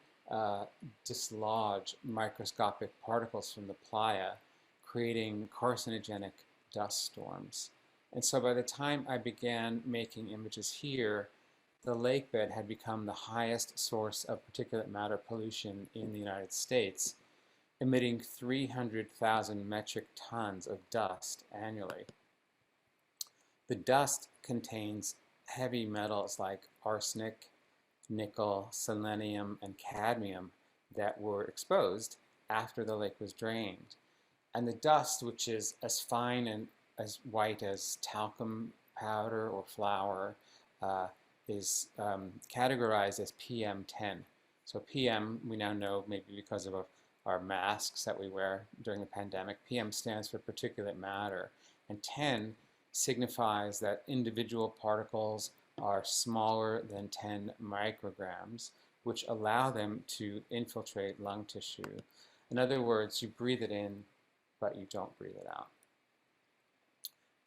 dislodge microscopic particles from the playa, creating carcinogenic dust storms. And so by the time I began making images here, the lake bed had become the highest source of particulate matter pollution in the United States, emitting 300,000 metric tons of dust annually. The dust contains heavy metals like arsenic, nickel, selenium, and cadmium that were exposed after the lake was drained. And the dust, which is as fine and as white as talcum powder or flour, is categorized as PM10. So PM, we now know, maybe because of our masks that we wear during the pandemic, PM stands for particulate matter, and 10 signifies that individual particles are smaller than 10 micrograms, which allow them to infiltrate lung tissue. In other words, you breathe it in, but you don't breathe it out.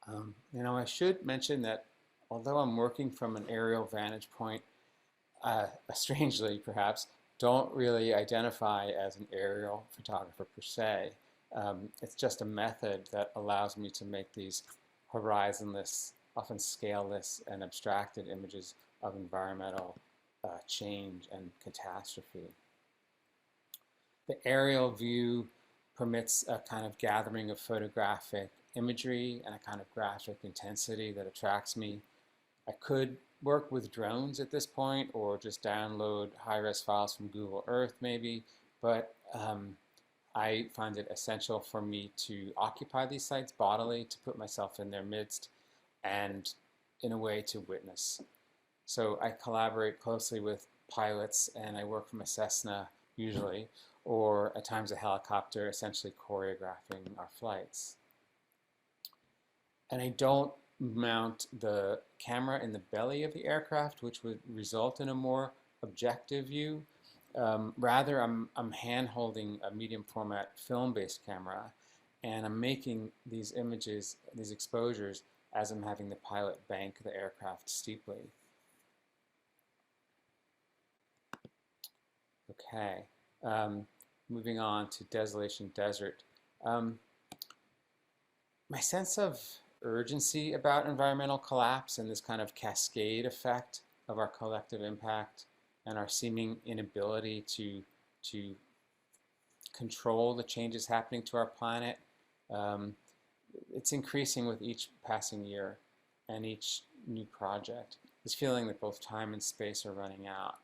I should mention that although I'm working from an aerial vantage point, strangely perhaps, don't really identify as an aerial photographer per se. It's just a method that allows me to make these horizonless, often scaleless and abstracted images of environmental change and catastrophe. The aerial view permits a kind of gathering of photographic imagery and a kind of graphic intensity that attracts me. I could work with drones at this point or just download high-res files from Google Earth maybe, but I find it essential for me to occupy these sites bodily, to put myself in their midst, and in a way to witness. So I collaborate closely with pilots, and I work from a Cessna usually, or at times a helicopter, essentially choreographing our flights. And I don't mount the camera in the belly of the aircraft, which would result in a more objective view. Rather, I'm hand-holding a medium format film-based camera, and I'm making these images, these exposures, as I'm having the pilot bank the aircraft steeply. Okay, moving on to Desolation Desert. My sense of urgency about environmental collapse and this kind of cascade effect of our collective impact and our seeming inability to control the changes happening to our planet, it's increasing with each passing year and each new project. This feeling that both time and space are running out,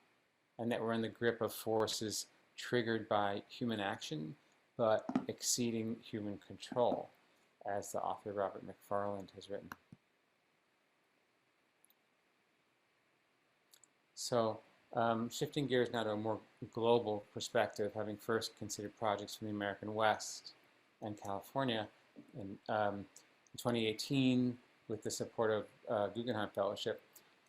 and that we're in the grip of forces triggered by human action, but exceeding human control, as the author Robert McFarland has written. So, shifting gears now to a more global perspective, having first considered projects from the American West and California, in 2018, with the support of Guggenheim Fellowship,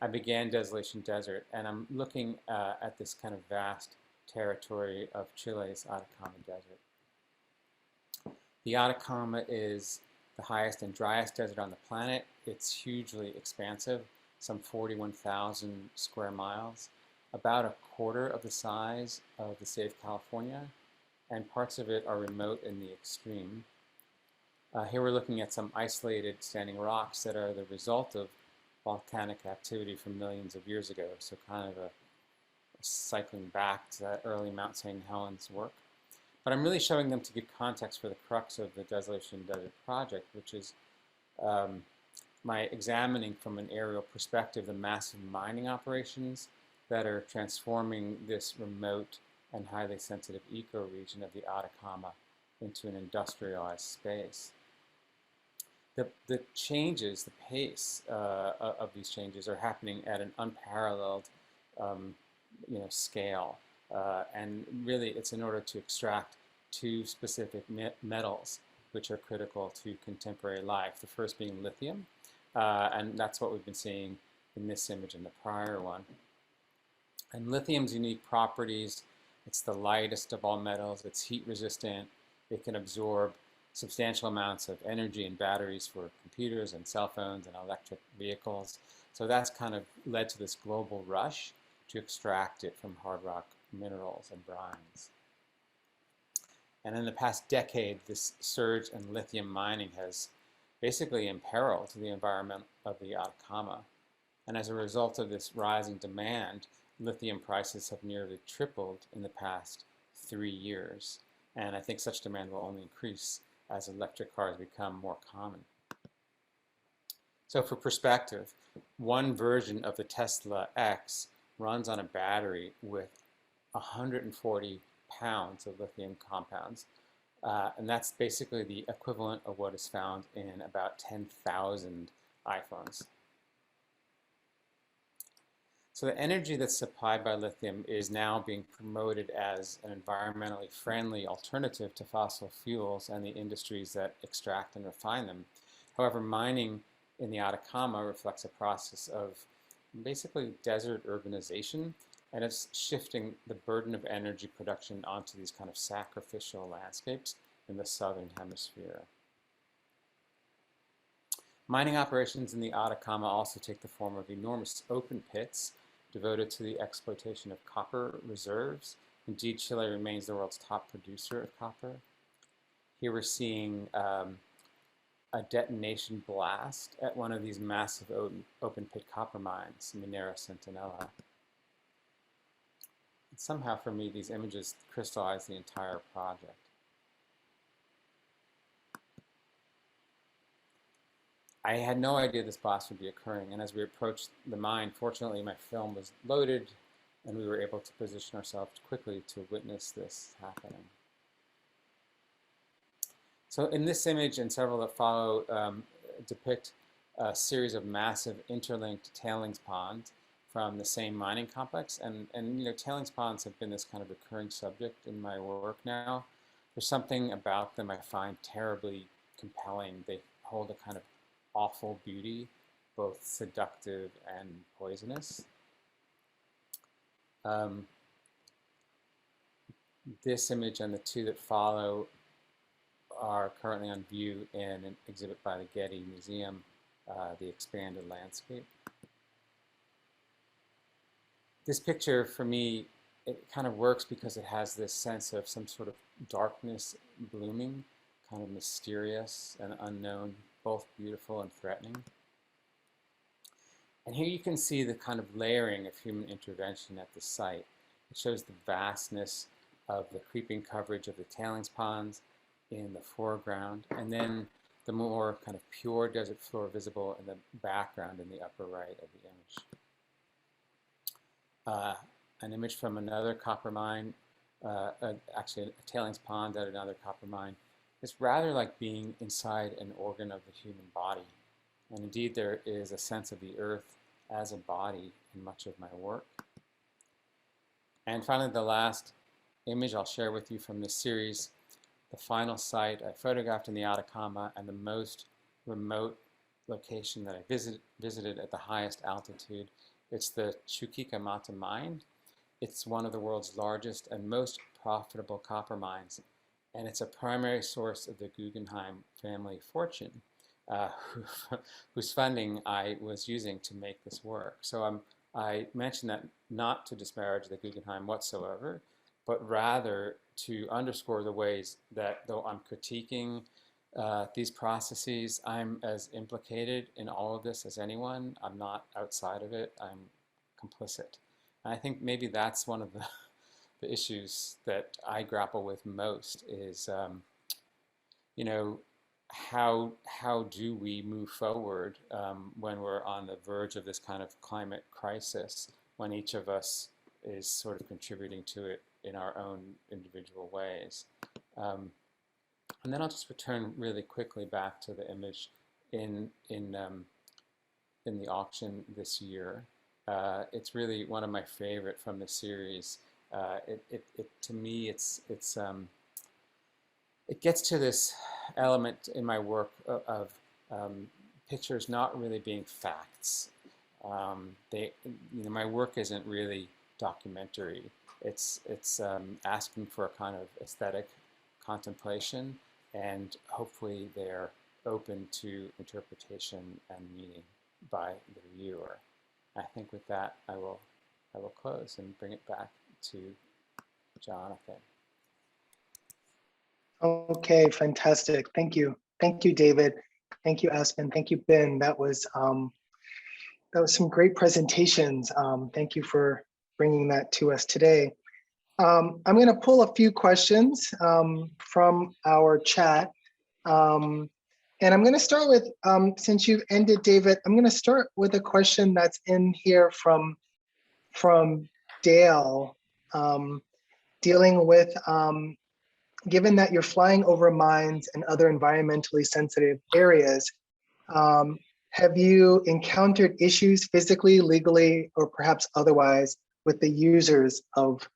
I began Desolation Desert, and I'm looking at this kind of vast territory of Chile's Atacama Desert. The Atacama is the highest and driest desert on the planet. It's hugely expansive, some 41,000 square miles, about a quarter of the size of the state of California, and parts of it are remote in the extreme. Here we're looking at some isolated standing rocks that are the result of volcanic activity from millions of years ago, so kind of a cycling back to that early Mount St. Helens work. But I'm really showing them to give context for the crux of the Desolation Desert project, which is my examining from an aerial perspective the massive mining operations that are transforming this remote and highly sensitive ecoregion of the Atacama into an industrialized space. The changes, the pace of these changes are happening at an unparalleled scale. And really it's in order to extract two specific metals which are critical to contemporary life. The first being lithium, and that's what we've been seeing in this image and the prior one. And lithium's unique properties: it's the lightest of all metals, it's heat resistant, it can absorb substantial amounts of energy in batteries for computers and cell phones and electric vehicles. So that's kind of led to this global rush to extract it from hard rock minerals and brines. And in the past decade, this surge in lithium mining has basically imperiled the environment of the Atacama. And as a result of this rising demand, lithium prices have nearly tripled in the past 3 years. And I think such demand will only increase as electric cars become more common. So for perspective, one version of the Tesla X runs on a battery with 140 pounds of lithium compounds. And that's basically the equivalent of what is found in about 10,000 iPhones. So the energy that's supplied by lithium is now being promoted as an environmentally friendly alternative to fossil fuels and the industries that extract and refine them. However, mining in the Atacama reflects a process of basically desert urbanization, and it's shifting the burden of energy production onto these kind of sacrificial landscapes in the southern hemisphere. Mining operations in the Atacama also take the form of enormous open pits devoted to the exploitation of copper reserves. Indeed, Chile remains the world's top producer of copper. Here we're seeing a detonation blast at one of these massive open pit copper mines, Minera Centinela. And somehow for me, these images crystallize the entire project. I had no idea this blast would be occurring, and as we approached the mine, fortunately my film was loaded and we were able to position ourselves quickly to witness this happening. So in this image and several that follow depict a series of massive interlinked tailings ponds from the same mining complex, and you know, tailings ponds have been this kind of recurring subject in my work now. There's something about them I find terribly compelling. They hold a kind of awful beauty, both seductive and poisonous. This image and the two that follow are currently on view in an exhibit by the Getty Museum, the expanded landscape. This picture, for me, it kind of works because it has this sense of some sort of darkness blooming, kind of mysterious and unknown, both beautiful and threatening. And here you can see the kind of layering of human intervention at the site. It shows the vastness of the creeping coverage of the tailings ponds in the foreground, and then the more kind of pure desert floor visible in the background in the upper right of the image. An image from another copper mine, actually a tailings pond at another copper mine. It's rather like being inside an organ of the human body. And indeed, there is a sense of the earth as a body in much of my work. And finally, the last image I'll share with you from this series, the final site I photographed in the Atacama and the most remote location that I visited at the highest altitude. It's the Chuquicamata mine. It's one of the world's largest and most profitable copper mines, and it's a primary source of the Guggenheim family fortune, whose funding I was using to make this work. So I mention that not to disparage the Guggenheim whatsoever, but rather to underscore the ways that, though I'm critiquing these processes, I'm as implicated in all of this as anyone. I'm not outside of it. I'm complicit. And I think maybe that's one of the issues that I grapple with most is, you know, how do we move forward when we're on the verge of this kind of climate crisis, when each of us is sort of contributing to it in our own individual ways. And then I'll just return really quickly back to the image in the auction this year. It's really one of my favorite from the series. To me, it gets to this element in my work of pictures not really being facts. My work isn't really documentary. It's asking for a kind of aesthetic contemplation, and hopefully they're open to interpretation and meaning by the viewer. I think with that, I will close and bring it back to Jonathan. Okay, fantastic. Thank you. Thank you, David. Thank you, Aspen. Thank you, Ben. That was some great presentations. Thank you for bringing that to us today. I'm going to pull a few questions from our chat. And I'm going to start with, since you've ended, David, I'm going to start with a question that's in here from Dale, dealing with, given that you're flying over mines and other environmentally sensitive areas, have you encountered issues physically, legally, or perhaps otherwise with the users of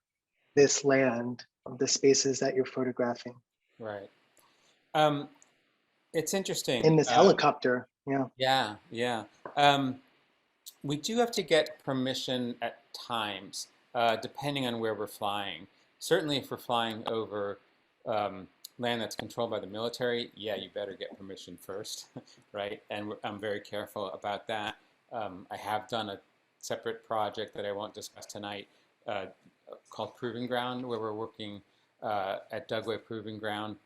this land, of the spaces that you're photographing? Right. It's interesting. In this helicopter, yeah. Yeah. We do have to get permission at times, depending on where we're flying. Certainly if we're flying over land that's controlled by the military, yeah, you better get permission first, right? And I'm very careful about that. I have done a separate project that I won't discuss tonight called Proving Ground, where we're working at Dugway Proving Ground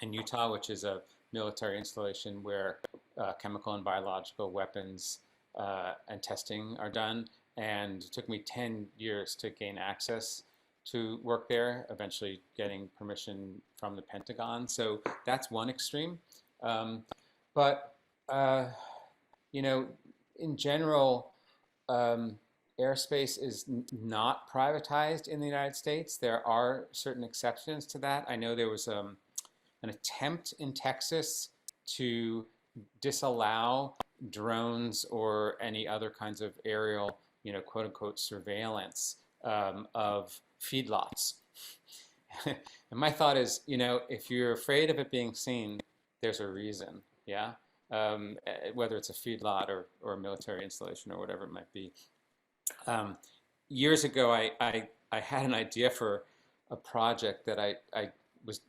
in Utah, which is a military installation where chemical and biological weapons and testing are done. And it took me 10 years to gain access to work there, eventually getting permission from the Pentagon. So that's one extreme. But in general, airspace is not privatized in the United States. There are certain exceptions to that. I know there was an attempt in Texas to disallow drones or any other kinds of aerial, quote unquote, surveillance of feedlots. And my thought is, if you're afraid of it being seen, there's a reason, yeah? whether it's a feedlot or a military installation or whatever it might be. Years ago, I had an idea for a project that I was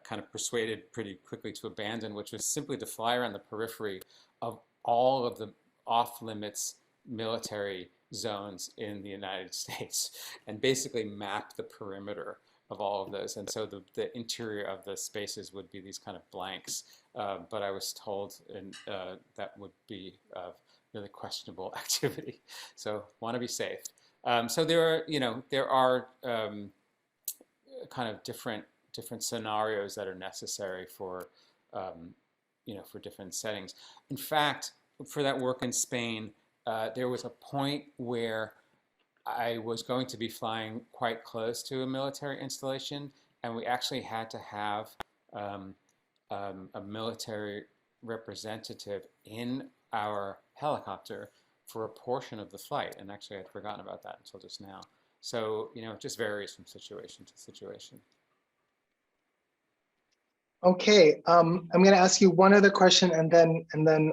kind of persuaded pretty quickly to abandon, which was simply to fly around the periphery of all of the off-limits military zones in the United States and basically map the perimeter of all of those. And so the interior of the spaces would be these kind of blanks. But I was told that would be really questionable activity. So want to be safe. So there are kind of different scenarios that are necessary for for different settings. In fact, for that work in Spain, there was a point where I was going to be flying quite close to a military installation, and we actually had to have a military representative in our helicopter for a portion of the flight. And actually, I'd forgotten about that until just now. So, it just varies from situation to situation. Okay, I'm going to ask you one other question, and then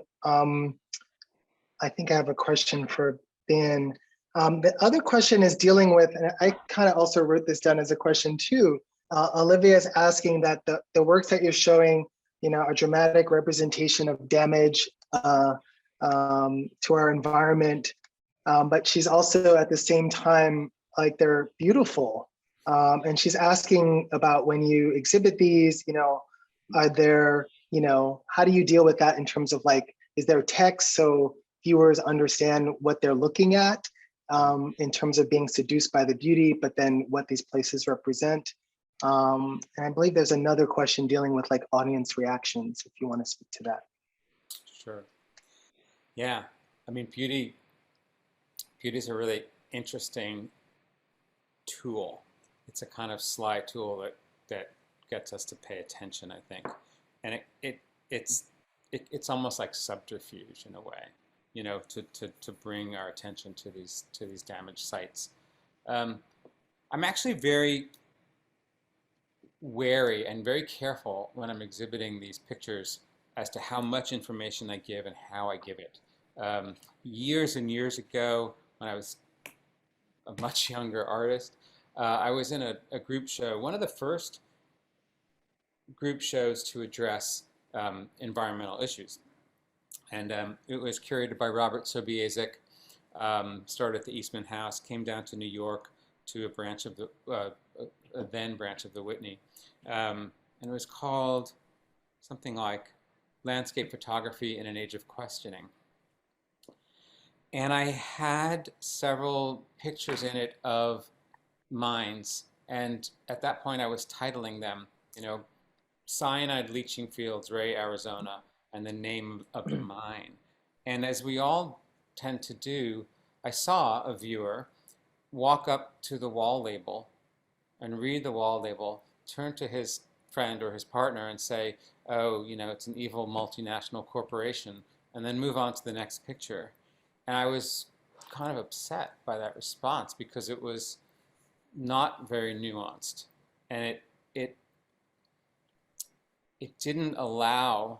I think I have a question for Ben. The other question is dealing with, and I kind of also wrote this down as a question too. Olivia is asking that the works that you're showing, are dramatic representation of damage to our environment, but she's also at the same time, like, they're beautiful. And she's asking about when you exhibit these, are there, how do you deal with that in terms of, like, is there text so viewers understand what they're looking at in terms of being seduced by the beauty, but then what these places represent? And I believe there's another question dealing with, like, audience reactions, if you want to speak to that. Sure. Yeah, I mean, beauty is a really interesting tool. It's a kind of sly tool that gets us to pay attention, I think, and it's almost like subterfuge in a way, to bring our attention to these damaged sites. I'm actually very wary and very careful when I'm exhibiting these pictures as to how much information I give and how I give it. Years and years ago, when I was a much younger artist, I was in a group show, one of the first group shows to address environmental issues. And it was curated by Robert Sobiezik, started at the Eastman House, came down to New York to a branch of a then branch of the Whitney. And it was called something like Landscape Photography in an Age of Questioning. And I had several pictures in it of mines. And at that point, I was titling them, Cyanide Leaching Fields, Ray, Arizona, and the name of the mine. And as we all tend to do, I saw a viewer walk up to the wall label and read the wall label, turn to his friend or his partner and say, oh, it's an evil multinational corporation, and then move on to the next picture. And I was kind of upset by that response because it was not very nuanced, and it didn't allow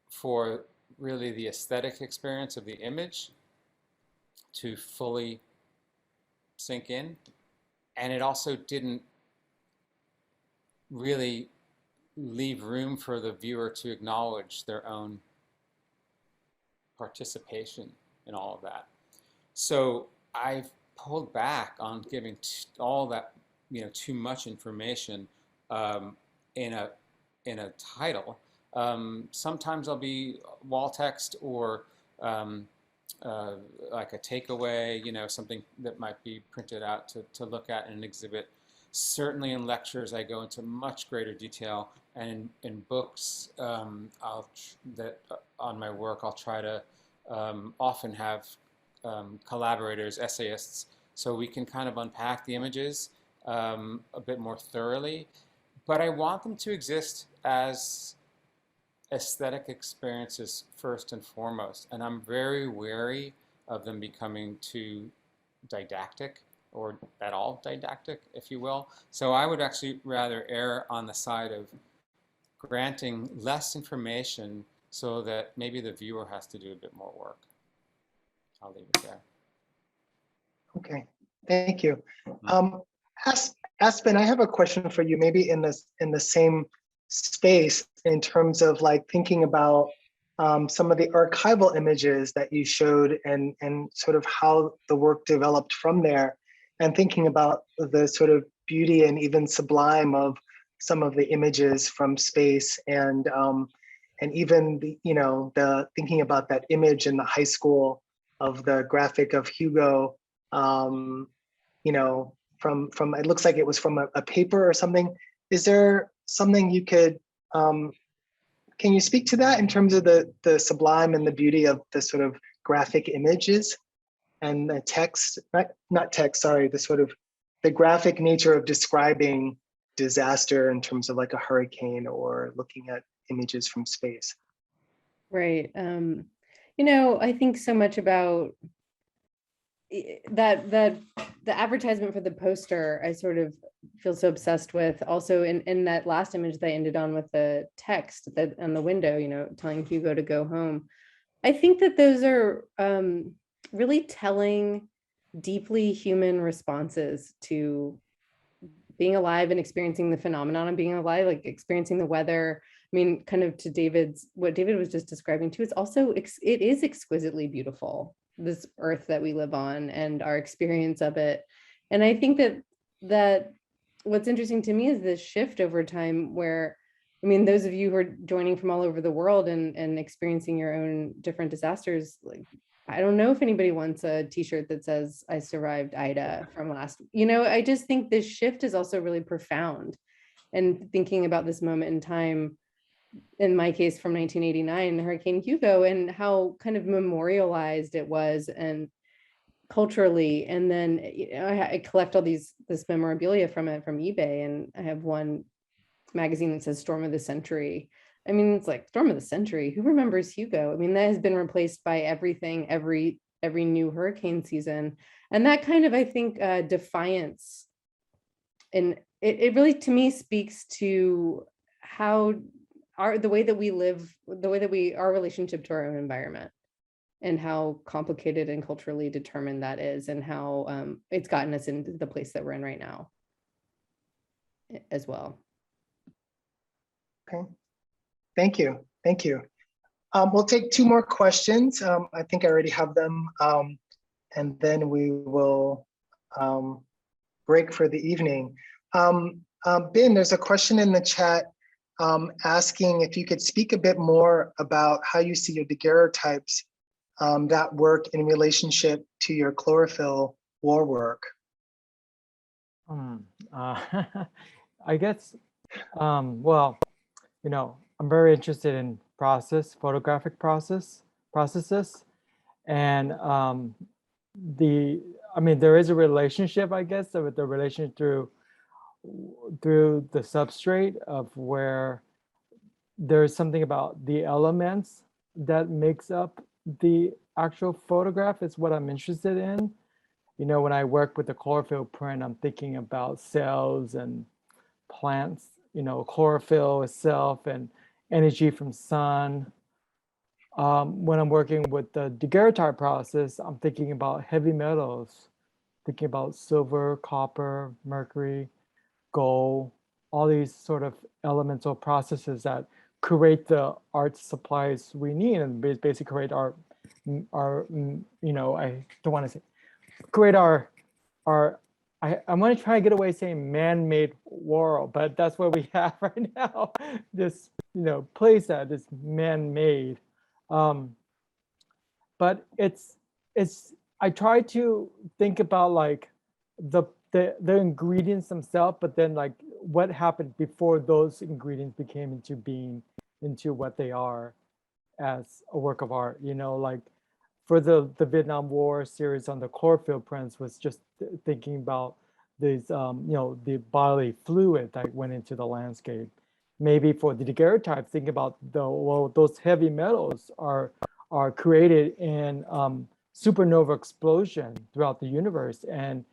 for really the aesthetic experience of the image to fully sink in, and it also didn't really leave room for the viewer to acknowledge their own participation in all of that. So I've pulled back on giving all that, too much information in a title. Sometimes I'll be wall text or like a takeaway, something that might be printed out to look at in an exhibit. Certainly in lectures, I go into much greater detail, and in books on my work, I'll try to often have collaborators, essayists, so we can kind of unpack the images a bit more thoroughly. But I want them to exist as aesthetic experiences first and foremost, and I'm very wary of them becoming too didactic or at all didactic, if you will. So I would actually rather err on the side of granting less information so that maybe the viewer has to do a bit more work. I'll leave it there. Okay, thank you. Aspen, I have a question for you, maybe in the same space, in terms of like thinking about some of the archival images that you showed, and sort of how the work developed from there, and thinking about the sort of beauty and even sublime of some of the images from space, and even the, the thinking about that image in the high school of the graphic of Hugo, from it looks like it was from a paper or something. Is there something you could, can you speak to that in terms of the sublime and the beauty of the sort of graphic images and the text, not text, sorry, the sort of the graphic nature of describing disaster in terms of like a hurricane or looking at images from space? Right. I think so much about that the advertisement for the poster, I sort of feel so obsessed with. Also in that last image that I ended on with the text that on the window, telling Hugo to go home. I think that those are really telling, deeply human responses to being alive and experiencing the phenomenon of being alive, like experiencing the weather. I mean, kind of to what David was just describing too, it is exquisitely beautiful, this earth that we live on and our experience of it. And I think that what's interesting to me is this shift over time where, I mean, those of you who are joining from all over the world and experiencing your own different disasters, like, I don't know if anybody wants a t-shirt that says I survived Ida from last, I just think this shift is also really profound. And thinking about this moment in time, in my case from 1989, Hurricane Hugo, and how kind of memorialized it was and culturally. And then I collect all this memorabilia from it from eBay, and I have one magazine that says Storm of the Century. I mean, it's like Storm of the Century. Who remembers Hugo? I mean, that has been replaced by everything, every new hurricane season. And that kind of, I think, defiance. And it really, to me, speaks to how the way that we live, our relationship to our own environment, and how complicated and culturally determined that is, and how it's gotten us into the place that we're in right now as well. Okay, thank you. We'll take two more questions. I think I already have them. And then we will break for the evening. Binh, there's a question in the chat asking if you could speak a bit more about how you see your daguerreotypes that work in relationship to your chlorophyll war work. I guess, well, I'm very interested in photographic processes. And there is a relationship, I guess, with the relation through the substrate of where there's something about the elements that makes up the actual photograph is what I'm interested in. When I work with the chlorophyll print, I'm thinking about cells and plants, chlorophyll itself and energy from sun. When I'm working with the daguerreotype process, I'm thinking about heavy metals, thinking about silver, copper, mercury, gold, all these sort of elemental processes that create the art supplies we need and basically create our I don't want to say create our I want to try to get away saying man-made world, but that's what we have right now. This place that is man-made, but it's I try to think about like the ingredients themselves, but then like what happened before those ingredients became into being into what they are as a work of art. Like for the Vietnam War series on the chlorophyll prints was just thinking about these the bodily fluid that went into the landscape. Maybe for the daguerreotype, think about those heavy metals are created in supernova explosion throughout the universe, and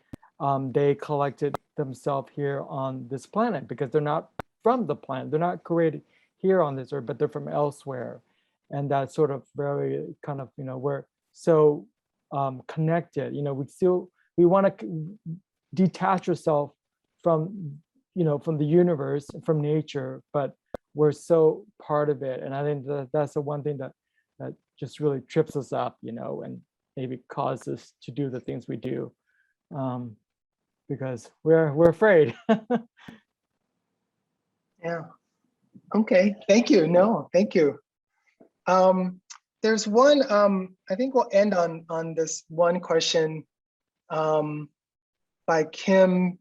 they collected themselves here on this planet because they're not from the planet. They're not created here on this earth, but they're from elsewhere. And that's sort of very kind of, we're so connected, we want to detach ourselves from, from the universe, from nature, but we're so part of it. And I think that's the one thing that just really trips us up, and maybe causes us to do the things we do, because we're afraid. Yeah. Okay. Thank you. No, thank you. There's one. I think we'll end on this one question by Kim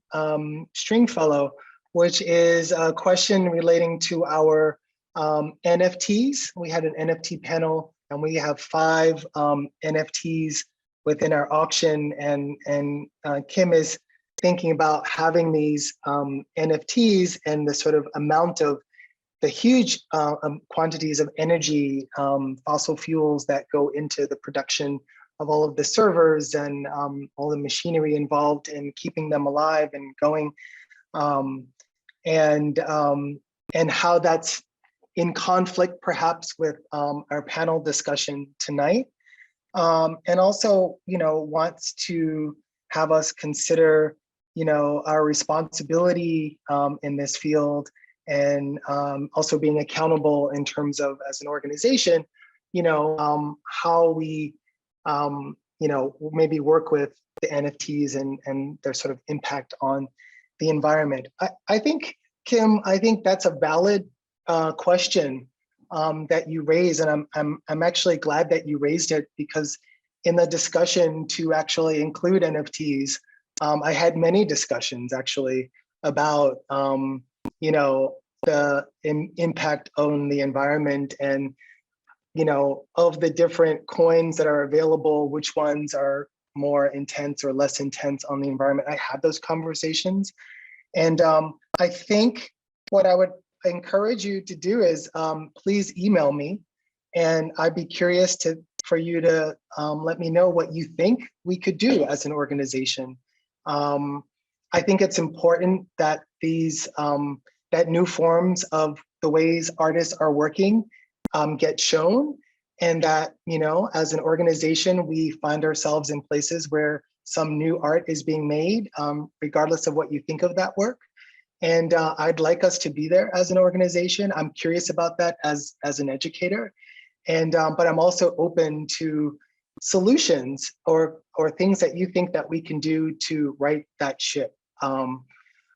Stringfellow, which is a question relating to our NFTs. We had an NFT panel, and we have 5 NFTs within our auction, and Kim is thinking about having these NFTs and the sort of amount of the huge quantities of energy, fossil fuels that go into the production of all of the servers and all the machinery involved in keeping them alive and going, and how that's in conflict perhaps with our panel discussion tonight, and also wants to have us consider our responsibility in this field, and also being accountable in terms of, as an organization, how we maybe work with the NFTs and their sort of impact on the environment. I think, Kim, that's a valid question that you raise, and I'm actually glad that you raised it, because in the discussion to actually include NFTs, I had many discussions actually about the impact on the environment, and of the different coins that are available, which ones are more intense or less intense on the environment. I had those conversations, and I think what I would encourage you to do is please email me, and I'd be curious for you to let me know what you think we could do as an organization. I think it's important that these that new forms of the ways artists are working get shown, and that as an organization we find ourselves in places where some new art is being made, regardless of what you think of that work. And I'd like us to be there as an organization. I'm curious about that as an educator, and but I'm also open to solutions or things that you think that we can do to right that ship.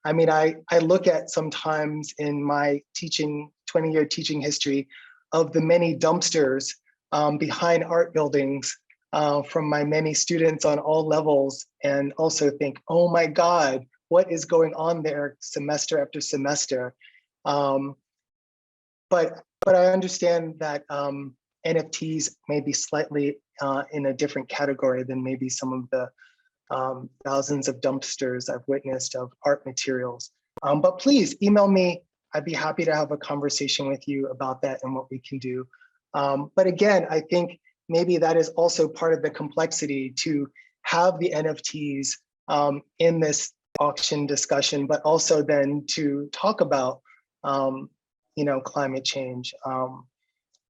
I mean, I look at sometimes in my 20-year teaching history of the many dumpsters behind art buildings from my many students on all levels, and also think, oh my God, what is going on there semester after semester? But I understand that NFTs may be slightly in a different category than maybe some of the thousands of dumpsters I've witnessed of art materials. But please email me. I'd be happy to have a conversation with you about that and what we can do. But again, I think maybe that is also part of the complexity to have the NFTs in this auction discussion, but also then to talk about climate change.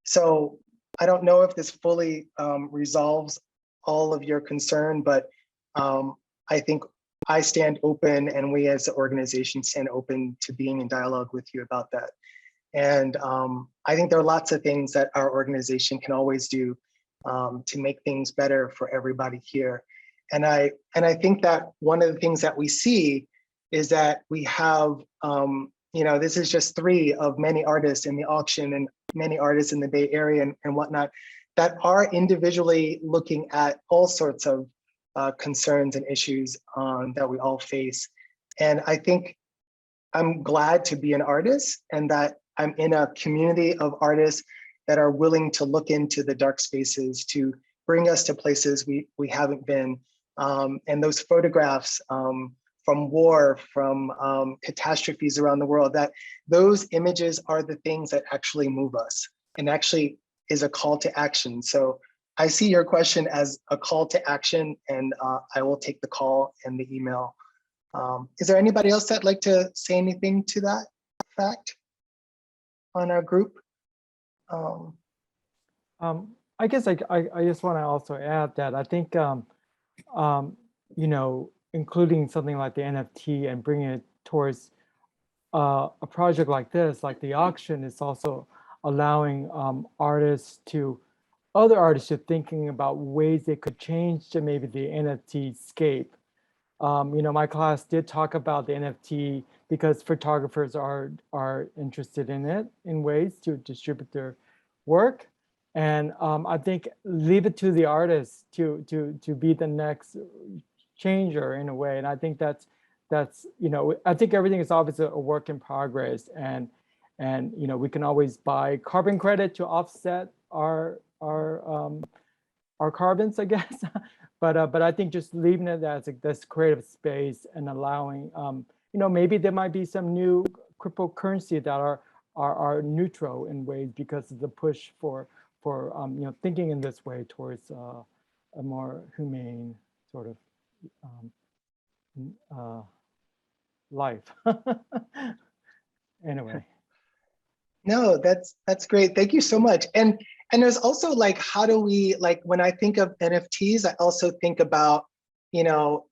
So I don't know if this fully resolves all of your concern, but I think I stand open, and we as an organization stand open to being in dialogue with you about that. And I think there are lots of things that our organization can always do to make things better for everybody here. And I think that one of the things that we see is that we have, this is just 3 of many artists in the auction and many artists in the Bay Area and whatnot, that are individually looking at all sorts of concerns and issues that we all face. And I think I'm glad to be an artist, and that I'm in a community of artists that are willing to look into the dark spaces to bring us to places we haven't been. And those photographs from war, from catastrophes around the world, that those images are the things that actually move us and actually is a call to action. So I see your question as a call to action, and I will take the call and the email. Is there anybody else that'd like to say anything to that fact on our group? I guess I just want to also add that I think, you know, including something like the NFT and bringing it towards a project like this, like the auction, is also allowing other artists to thinking about ways they could change to maybe the NFT scape. You know, my class did talk about the NFT because photographers are interested in it in ways to distribute their work. And I think leave it to the artists to be the next changer in a way. And I think that's you know, I think everything is obviously a work in progress, and you know, we can always buy carbon credit to offset our carbons, I guess. But I think just leaving it as this creative space and allowing, you know, maybe there might be some new cryptocurrency that are neutral in ways because of the push for you know, thinking in this way towards a more humane sort of life. Anyway. No, that's great. Thank you so much. And there's also like, how do we, like, when I think of NFTs, I also think about, you know,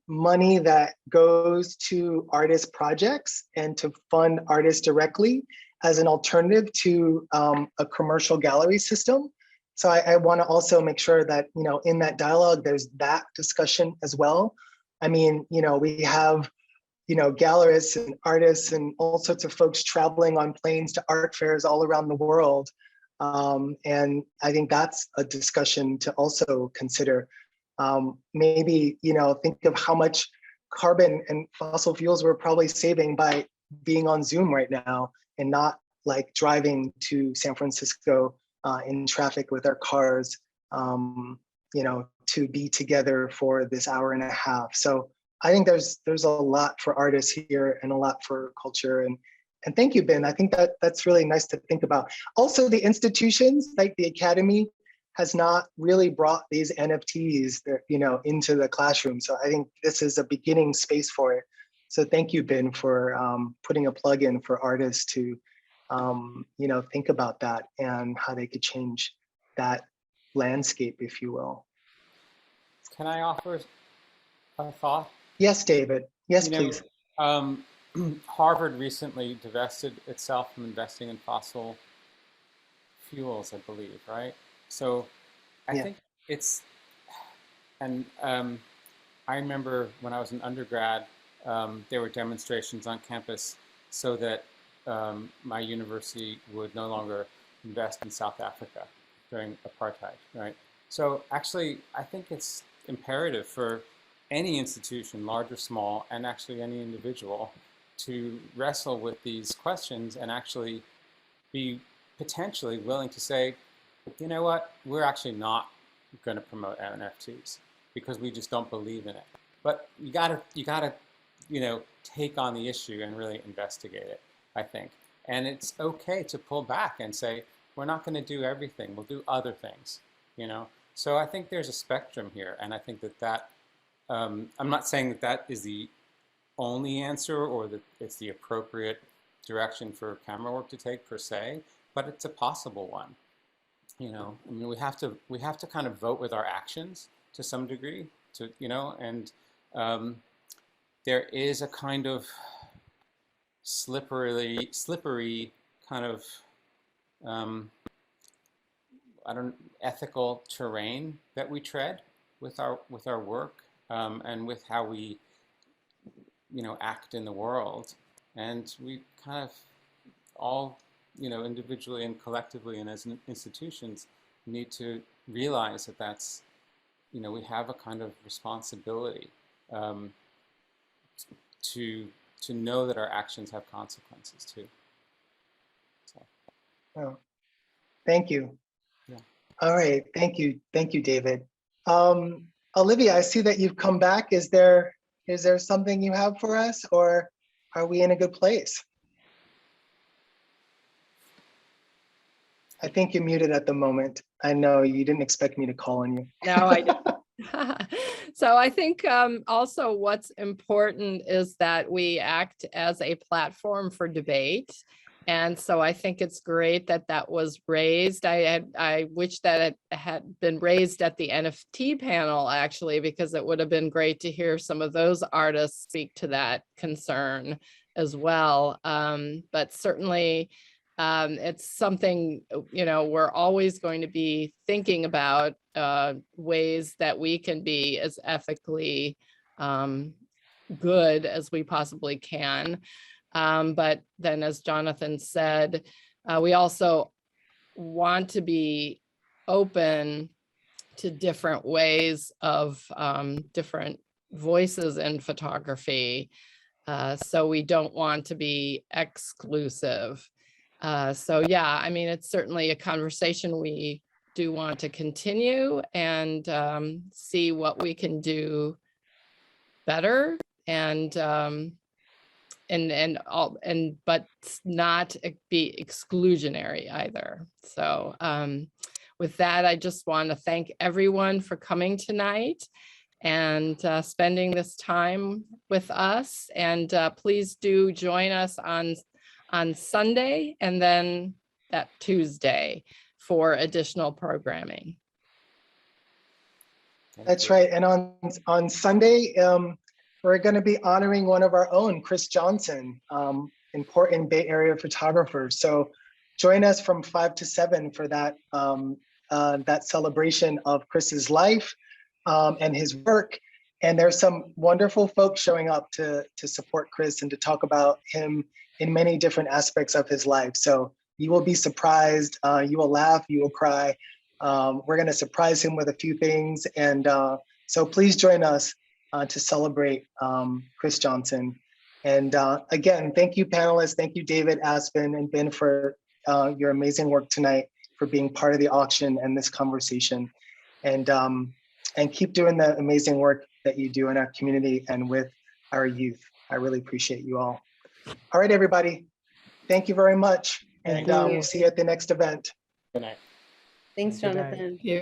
money that goes to artist projects and to fund artists directly as an alternative to a commercial gallery system. So I want to also make sure that, you know, in that dialogue, there's that discussion as well. I mean, you know, we have, you know, gallerists and artists and all sorts of folks traveling on planes to art fairs all around the world. And I think that's a discussion to also consider. Maybe, you know, think of how much carbon and fossil fuels we're probably saving by being on Zoom right now and not like driving to San Francisco in traffic with our cars, you know, to be together for this hour and a half. So I think there's a lot for artists here and a lot for culture. And thank you, Ben. I think that's really nice to think about. Also, the institutions like the Academy has not really brought these NFTs, you know, into the classroom. So I think this is a beginning space for it. So thank you, Ben, for putting a plug in for artists to, you know, think about that and how they could change that landscape, if you will. Can I offer a thought? Yes, David. Yes, You know, please. Harvard recently divested itself from investing in fossil fuels, I believe, right? So I think it's, and I remember when I was an undergrad, there were demonstrations on campus so that my university would no longer invest in South Africa during apartheid, right? So actually, I think it's imperative for any institution, large or small, and actually any individual, to wrestle with these questions and actually be potentially willing to say, you know what, we're actually not going to promote NFTs because we just don't believe in it. But you gotta, you know, take on the issue and really investigate it, I think. And it's okay to pull back and say, we're not going to do everything, we'll do other things, you know. So I think there's a spectrum here, and I think that I'm not saying that is the only answer or that it's the appropriate direction for Camerawork to take per se, but it's a possible one. You know, I mean, we have to kind of vote with our actions to some degree, to, you know, and there is a kind of slippery kind of ethical terrain that we tread with our work. And with how we, you know, act in the world, and we kind of all, you know, individually and collectively and as institutions need to realize that that's, you know, we have a kind of responsibility to know that our actions have consequences too. So. Oh, thank you. Yeah. All right, thank you, David. Olivia, I see that you've come back. Is there something you have for us, or are we in a good place? I think you're muted at the moment. I know you didn't expect me to call on you. No, I didn't. So I think also what's important is that we act as a platform for debate. And so I think it's great that that was raised. I wish that it had been raised at the NFT panel, actually, because it would have been great to hear some of those artists speak to that concern as well. But certainly it's something, we're always going to be thinking about ways that we can be as ethically good as we possibly can. But then, as Jonathan said, we also want to be open to different ways of different voices in photography. So we don't want to be exclusive. So yeah, I mean, it's certainly a conversation we do want to continue and see what we can do better but not be exclusionary either. So with that, I just want to thank everyone for coming tonight and spending this time with us. And please do join us on Sunday and then that Tuesday for additional programming. That's right. And on Sunday, we're going to be honoring one of our own, Chris Johnson, important Bay Area photographer. So join us from 5 to 7 for that that celebration of Chris's life and his work. And there's some wonderful folks showing up to support Chris and to talk about him in many different aspects of his life. So you will be surprised, you will laugh, you will cry. We're going to surprise him with a few things. And so please join us to celebrate Chris Johnson. And again, thank you, panelists. Thank you, David, Aspen, and Ben, for your amazing work tonight, for being part of the auction and this conversation. And keep doing the amazing work that you do in our community and with our youth. I really appreciate you all. All right, everybody. Thank you very much. And we'll see you at the next event. Good night. Thanks, Good night. Jonathan. Thank you.